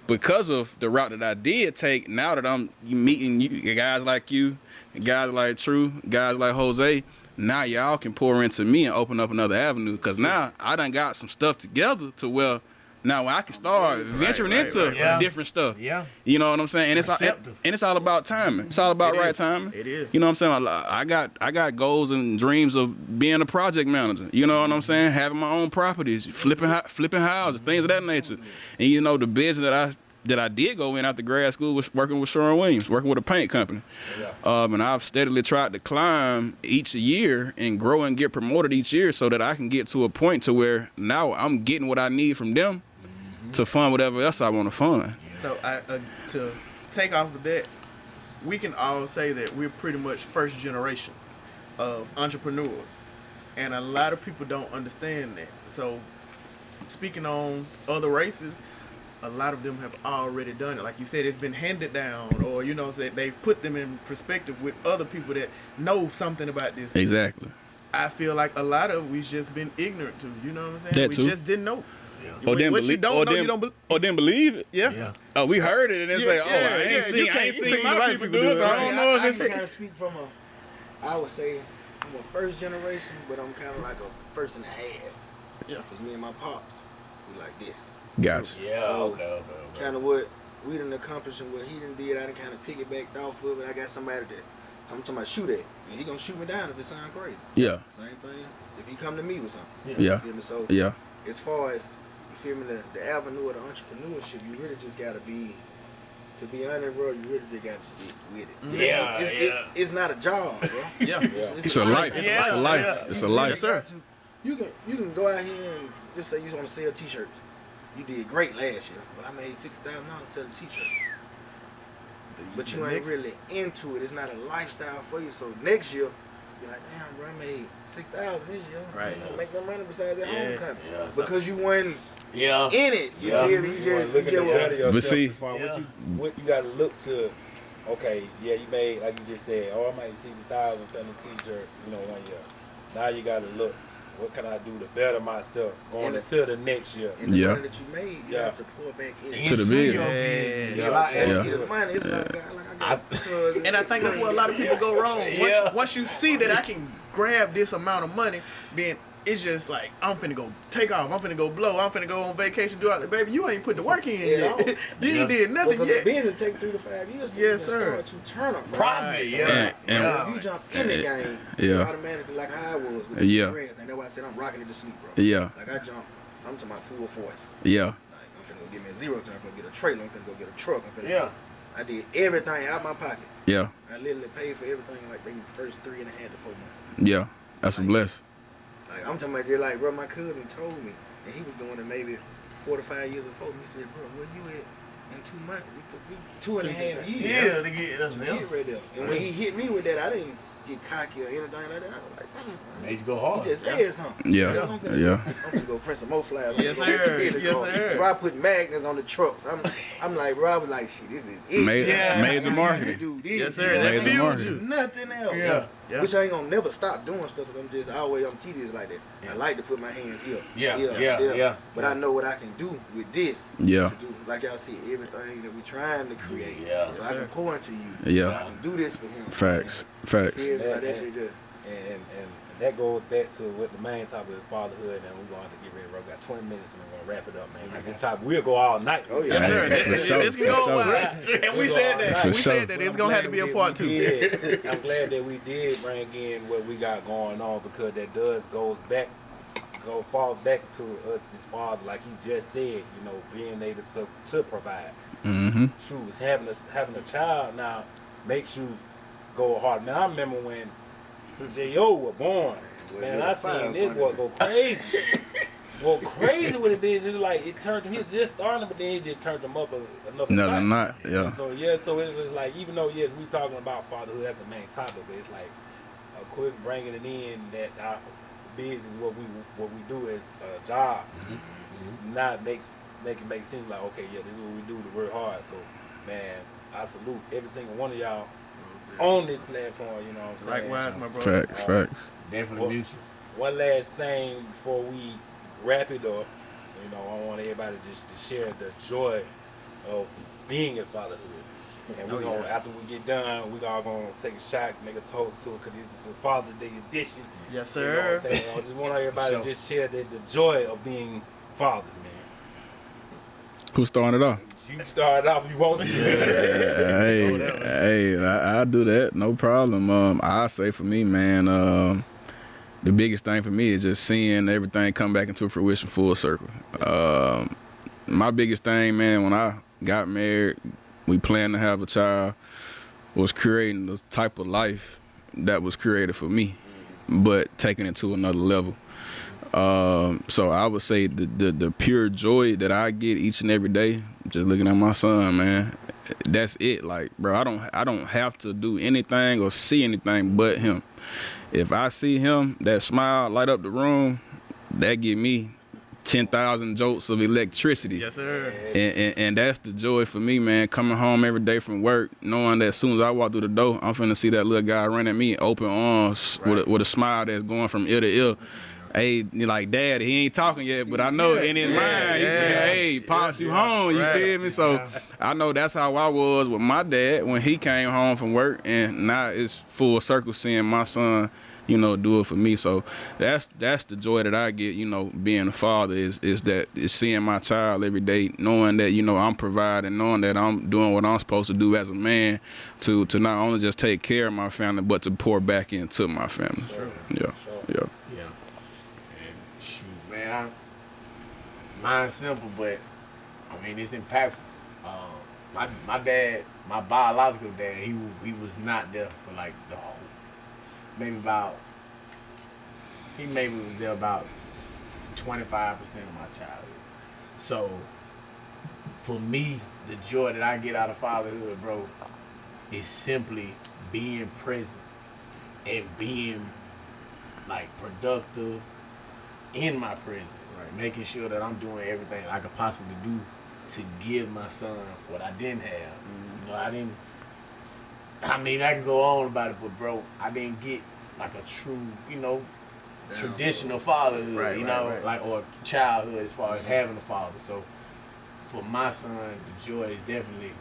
because of the route that I did take. Now that I'm meeting you, guys like you, guys like True, guys like Jose, now y'all can pour into me and open up another avenue. Because now I done got some stuff together to where now I can start venturing into different stuff. Yeah. You know what I'm saying? And it's all about timing. It's all about right timing. It is. You know what I'm saying? I got goals and dreams of being a project manager. You know what I'm saying? Having my own properties, flipping houses, things of that nature. And you know the business that I did go in after grad school was working with Sherwin-Williams, working with a paint company. And I've steadily tried to climb each year and grow and get promoted each year so that I can get to a point to where now I'm getting what I need from them to fund whatever else I want to fund. So to take off of that, we can all say that we're pretty much first generations of entrepreneurs, and a lot of people don't understand that. So speaking on other races, a lot of them have already done it. Like you said, it's been handed down, or you know, they've put them in perspective with other people that know something about this. Exactly. I feel like a lot of we've just been ignorant to. You know what I'm saying? That we too. just didn't know. Or didn't What you believe, don't or know, didn't, you don't believe. or didn't believe it. Yeah. Oh, we heard it and then Yeah, say, yeah, I ain't you seen my white people people do it, do so it. I don't know if I it's. kind of speak from I would say I'm a first generation, but I'm kind of like a first and a half. Yeah. Because me and my pops, we like this. Gotcha. Yeah. So, Okay. Kind of what we done accomplished and what he done did, I done kind of piggybacked off of it. I got somebody that I'm talking about shoot at, and he gonna shoot me down if it sound crazy. Yeah. Same thing. If he come to me with something. Yeah. You feel me? So Yeah. as far as you feel me, the avenue of the entrepreneurship, you really just gotta be. To be honest, bro, you really just gotta stick with it. Yeah, It's not a job, bro. Yeah. It's a life. Yeah. It's a life. Yeah. It's a life. Yes, sir. You can go out here and just say you want to sell t-shirts. you did great last year, but I made $60,000 selling t-shirts. But you ain't really into it. It's not a lifestyle for you. So next year, you're like, damn, bro, I made $6,000 this year. Right. I don't make no money besides that homecoming. Yeah. Because you wasn't Yeah. in it. You feel me? You just looking ahead of yourself. But see- as far as what you got to look to. Okay, yeah, you made, like you just said, I made 60,000 selling t-shirts, 1 year. Now you got to look, what can I do to better myself going into the next year? And the money that you made, you have to pour back in. To the business. See, the money, it's like I got cousins. And I think that's where a lot of people go wrong. Once you see that I can grab this amount of money, then it's just like, I'm finna go take off. I'm finna go blow. I'm finna go on vacation. Do all that. Baby, you ain't put the work in yet. You ain't did nothing because yet. the business take 3 to 5 years to Yes, sir. start to turn a Profit, And- If you jump in the game, you automatically, like how I was with the friends, and that's why I said I'm rocking it to sleep, bro. Yeah. Like I jump, I'm to my full force. Yeah. Like I'm finna go get me a zero turn, I'm finna get a trailer, I'm finna go get a truck, I'm finna I did everything out my pocket. Yeah. I literally paid for everything like the first 3.5 to 4 months. Yeah. That's a blessing. Like I'm talking about just like, bro, my cousin told me, and he was doing it maybe 4 to 5 years before me. He said, bro, where you at in 2 months? It took me 2.5 years to get to get right there. And when he hit me with that, I didn't get cocky or anything like that. I was like, damn, Made you go hard. he just said something. Yeah. I'm gonna go print some more flyers. Yes, sir. Bro, I put magnets on the trucks. I'm like, bro, I was like, shit, this is it. Major I marketing. do this. Yes, sir. Major That fueled marketing. you. Nothing else. Yeah. Which I ain't gonna never stop doing stuff. I'm tedious like that. I like to put my hands here. Yeah. But I know what I can do with this. Yeah. To do, like y'all see, everything that we're trying to create. Yeah. So I can pour into you. Yeah. I can do this for him. Facts. Feel me? Like that shit just. And that goes back to what the main topic of fatherhood, and we're going to have to get ready. We got 20 minutes and we're going to wrap it up, man. Like this topic, we'll go all night. Oh, yeah. Yes, sir. For sure. This can go For a sure. while. And we said that. For We sure. said that it's going to have to be a part 2. I'm glad that we did bring in what we got going on, because that falls back to us as far as, like he just said, being able to provide. Mm-hmm. True, it's having a child now makes you go hard. Man, I remember when J.O. was born. Man, I seen this boy go crazy. Well, crazy with it is. It's like it turned him. He just started, but then it just turned him up another Not. Yeah. So it's just like, even though we talking about fatherhood, that's the main topic, but it's like a quick bringing it in that our business, what we do as a job, not make sense. Like, okay, yeah, this is what we do to work hard. So, man, I salute every single one of y'all on this platform. You know what I'm saying? Likewise, my brother. Facts. Definitely mutual. One last thing before we wrap it up, I want everybody just to share the joy of being in fatherhood. And we're gonna, after we get done, we all gonna take a shot, make a toast to it, because this is a Father's Day edition. Yes, You know what I'm sir. saying? I just want everybody to just share the joy of being fathers, man. Who started it off? You start off if you want to. Hey, I do that, no problem. I say for me, man, the biggest thing for me is just seeing everything come back into fruition full circle. My biggest thing, man, when I got married, we planned to have a child, was creating the type of life that was created for me, but taking it to another level. So I would say the pure joy that I get each and every day, just looking at my son, man, that's it. Like, bro, I don't have to do anything or see anything but him. If I see him, that smile light up the room, that give me 10,000 jolts of electricity. Yes, sir. And that's the joy for me, man, coming home every day from work, knowing that as soon as I walk through the door, I'm finna see that little guy run at me, open arms, with a smile that's going from ear to ear. Hey, like, Dad, he ain't talking yet, but I know in his mind, he's saying, hey, Pops, you home, you feel me? So I know that's how I was with my dad when he came home from work, and now it's full circle seeing my son, do it for me. So that's the joy that I get, being a father is seeing my child every day, knowing that, I'm providing, knowing that I'm doing what I'm supposed to do as a man to not only just take care of my family, but to pour back into my family. Sure. Yeah. And shoot, man, mine's simple, but I mean it's impactful. My dad, my biological dad, he was not there for like the whole. He maybe was there about 25% of my childhood. So, for me, the joy that I get out of fatherhood, bro, is simply being present and being like productive in my presence, Right. making sure that I'm doing everything I could possibly do to give my son what I didn't have. You know, I mean, I can go on about it, but bro, I didn't get like a true, traditional fatherhood, Right, right. like, or childhood as far as having a father. So for my son, the joy is definitely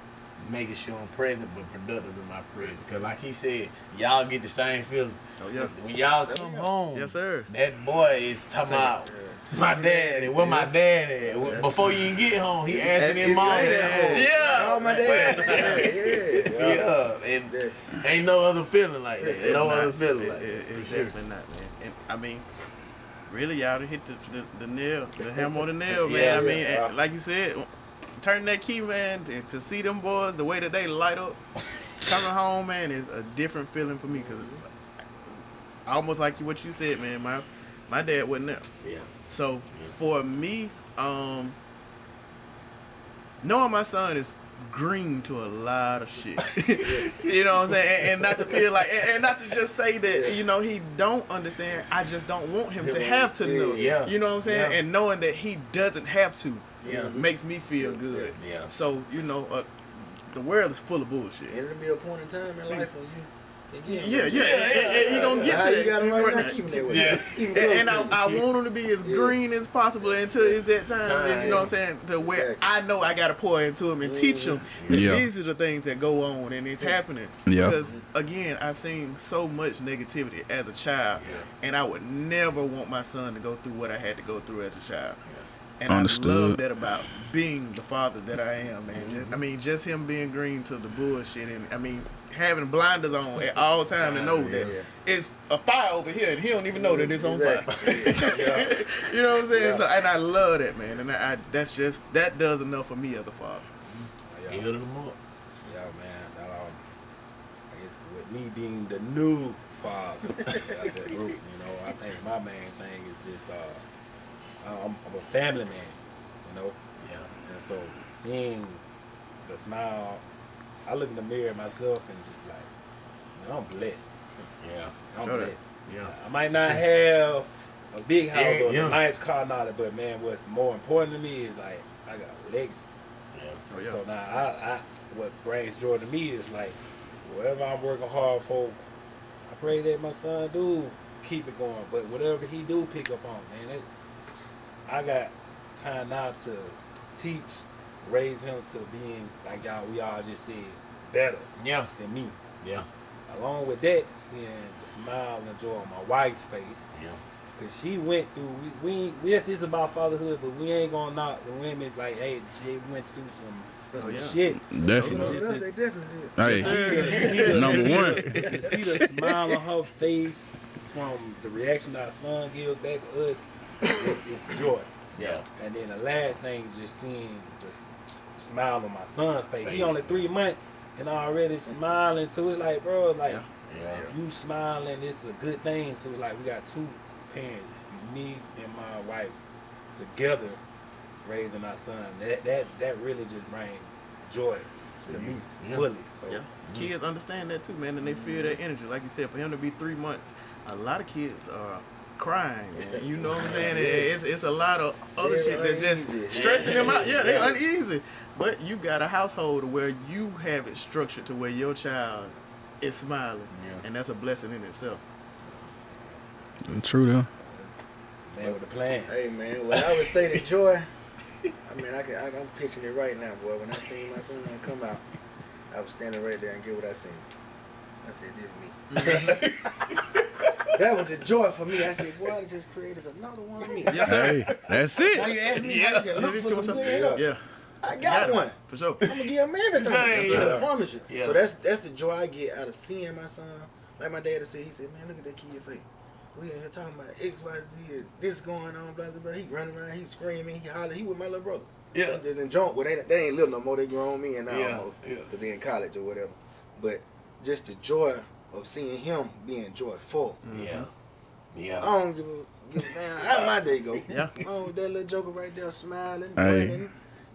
making sure I'm present but productive in my presence. Because like he said, y'all get the same feeling. Oh yeah. When y'all come home, Yes, sir. that boy is talking about my daddy, where my dad at? Yeah. Before you even get home, he asking Asking his if mom. you ain't at home. Yeah. Call my dad. Yeah. And ain't no other feeling like that. It's No not. other feeling like that. It's For sure. definitely not, man. And I mean, really, y'all done hit the nail, the hammer on the nail, man. Yeah. I mean, and like you said, turn that key, man, to see them boys, the way that they light up, coming home, man, is a different feeling for me. Cause almost like what you said, man. My dad wasn't there. Yeah. So for me, knowing my son is green to a lot of shit. You know what I'm saying? And not to feel like, and not to just say that, he don't understand. I just don't want him to have to know. Yeah. You know what I'm saying? Yeah. And knowing that he doesn't have to Yeah. makes me feel good. Yeah. So, the world is full of bullshit. And it'll be a point in time in life when you can get him. Yeah. And you gonna get How to you that. got him right now, Right. keep him that way. Yeah. Keep him close And to I you. want him to be as green as possible until it's that time. You know what I'm saying? To where Exactly. I know I got to pour into him and teach him that Yeah. these are the things that go on and it's happening. Yeah. Because, again, I've seen so much negativity as a child, and I would never want my son to go through what I had to go through as a child. And Understood. I love that about being the father that I am, man. Just him being green to the bullshit, and having blinders on at all times to know that it's a fire over here, and he don't even know that it's on fire. You know what I'm saying? Yeah. So, and I love that, man. And that does enough for me as a father. Yeah, Build them up. yeah, man. I guess with me being the new father of the group, I think my main thing is just I'm a family man, Yeah. and so seeing the smile, I look in the mirror at myself and just like, man, I'm blessed. Yeah. I'm Sure. blessed. Yeah. I might not have a big house or Yeah. a nice car and all that, but man, what's more important to me is like I got legs. Yeah. Oh, yeah. So now I what brings joy to me is like whatever I'm working hard for, I pray that my son do keep it going. But whatever he do pick up on, man, I got time now to teach, raise him to being like we all just said, better Yeah. than me. Yeah. Along with that, seeing the smile and joy on my wife's face. Yeah. Cause she went through, yes, it's about fatherhood, but we ain't gonna knock the women like, hey, she went through some yeah. shit. Definitely. Yes, they definitely did. Hey, number one. To see the smile on her face from the reaction our son gives back to us, it's joy. Yeah. And then the last thing, just seeing the smile on my son's face. He only 3 months and already smiling, so it's like, bro, like Yeah. you smiling, it's a good thing. So it's like we got 2 parents, me and my wife, together raising our son. That really just brings joy to me fully. So Yeah. Kids understand that too, man, and they feel that energy. Like you said, for him to be 3 months, a lot of kids are crying. Man. You know what I'm saying? It's a lot of other They're shit that's just uneasy. stressing them out. Yeah, they're uneasy. But you got a household where you have it structured to where your child is smiling, and that's a blessing in itself. True though. man with a plan. Hey man, what I would say to joy, I'm pitching it right now, boy. When I seen my son come out, I was standing right there and get what I seen. I said, this is me. That was the joy for me. I said, boy, I just created another one of me. Yes, sir. Hey, that's Now it. you ask me how you can look for some good help. Yeah, I got one. for sure. I'm gonna give him everything. Yeah. I promise you. Yeah. So that's the joy I get out of seeing my son. Like my dad said, he said, man, look at that kid face. We in here talking about X, Y, Z, and this going on, blah, blah, blah. He running around, he screaming, he hollering. He with my little brothers. Yeah. He just enjoying. Well, they ain't little no more. They grown men now Yeah, almost. yeah. Because they in college or whatever. But just the joy of seeing him being joyful. Yeah. Yeah. I don't give a damn how my day go. Yeah. Oh, that little joker right there smiling, Hey. grinning,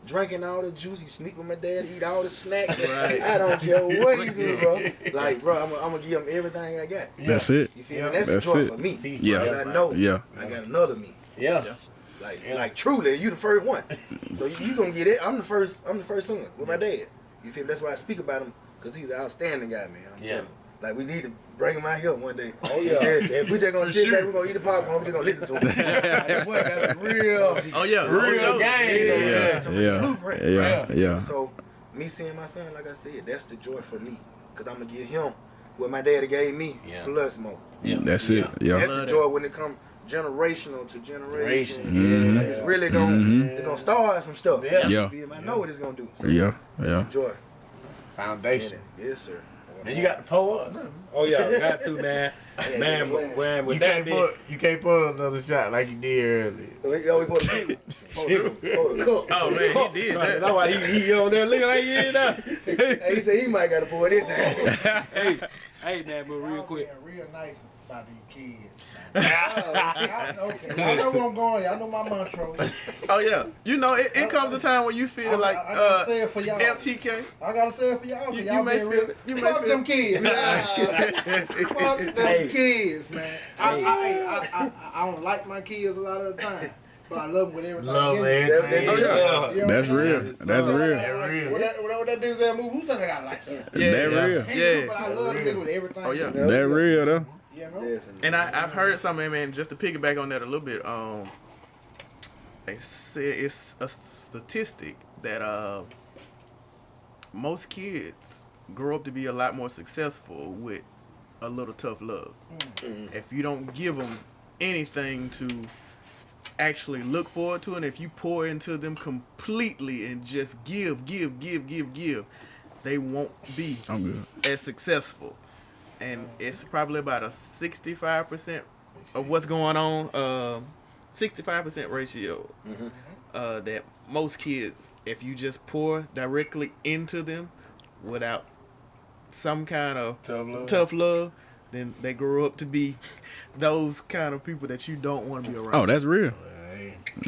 drinking all the juice. He sneak with my dad, eat all the snacks. Right. I don't care what he do, bro. Like, bro, I'm gonna give him everything I got. That's it. You feel me? That's the That's joy it. for me. Yeah. Because I know Yeah. I got another me. Yeah. Like truly, you the first one. So you gonna get it. I'm the first son with my dad. You feel me? That's why I speak about him, because he's an outstanding guy, man. I'm telling you. Like, we need to bring him out here one day. Oh, yeah. We just gonna sit there, we're gonna eat the popcorn, we just gonna listen to him. Like, that boy got some real Oh yeah, Real game. some blueprint. Yeah. So me seeing my son, like I said, that's the joy for me. Cause I'm gonna give him what my daddy gave me, plus more. Yeah. That's it. Yeah. That's the joy when it comes generational to generation. Generation. Like, it's really gonna start some stuff. Yeah. Yeah. You feel me? I know what it's gonna do. So Yeah. that's Yeah. the joy. Foundation. Yes, sir. And you got to pull up. Oh yeah, got to, man. Man, with You that can't put another shot like you did earlier. Oh, we put a big one. The cup. Oh man, he did that. That's why he on there looking like he in there. Hey, he said he might gotta pour it in time. Hey man, but real Y'all quick. being real nice about these kids. Okay, y'all know where I'm going. Y'all know my mantra. Oh yeah, you know it comes a time when you feel like I gotta say it for y'all. FTK. I gotta say it for y'all. You Y'all may being feel real. it. You may Fuck feel them it. kids. Fuck them kids, man. I don't like my kids a lot of the time, but I love them with everything. Love in me. everything. Oh, yeah. You know That's what I'm real. saying? That's real. What that Denzel movie? Who said I got like that? That real. Hey, but I love them niggas with everything. Oh yeah. That real though. You know? Definitely. And I've heard something, man, just to piggyback on that a little bit. They say it's a statistic that most kids grow up to be a lot more successful with a little tough love. If you don't give them anything to actually look forward to, and if you pour into them completely and just give, they won't be I'm good. as successful. And it's probably about a 65% of what's going on, 65% ratio that most kids, if you just pour directly into them without some kind of tough love, then they grow up to be those kind of people that you don't want to be around. Oh, that's real.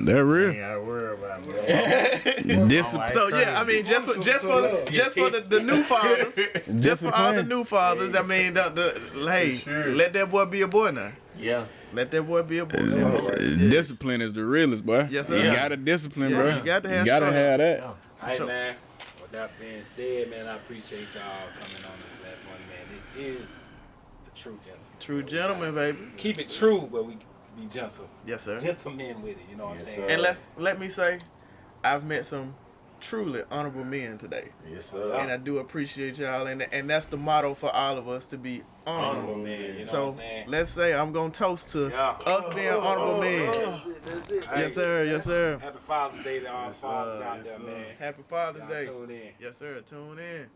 That real. Ain't gotta worry about that. Discipline. So yeah, I mean, just for the new fathers, just for all the new fathers, I mean, hey, let that boy be a boy now. Yeah. Let that boy be a boy. Discipline is the realest, boy. Yes, sir. You Yeah. gotta discipline, Yeah, bro. you got to have gotta structure. have that. Hey Sure. man, with that being said, man, I appreciate y'all coming on the platform, man. This is the true gentleman. True gentleman, baby. Keep it true, but we be gentle. Yes, sir. Gentlemen with it, you know what I'm saying? And let me say, I've met some truly honorable men today, Yes, sir. and I do appreciate y'all, and that's the motto for all of us, to be honorable. Honorable man, you know what So I'm saying? let's say I'm gonna toast to Yeah. us being honorable men. That's it. Hey, Yes, sir. Yes, sir. Happy Father's Day to all fathers out Yes, there, sir. man. Happy Father's Y'all Day. tune in. Yes, sir. Tune in.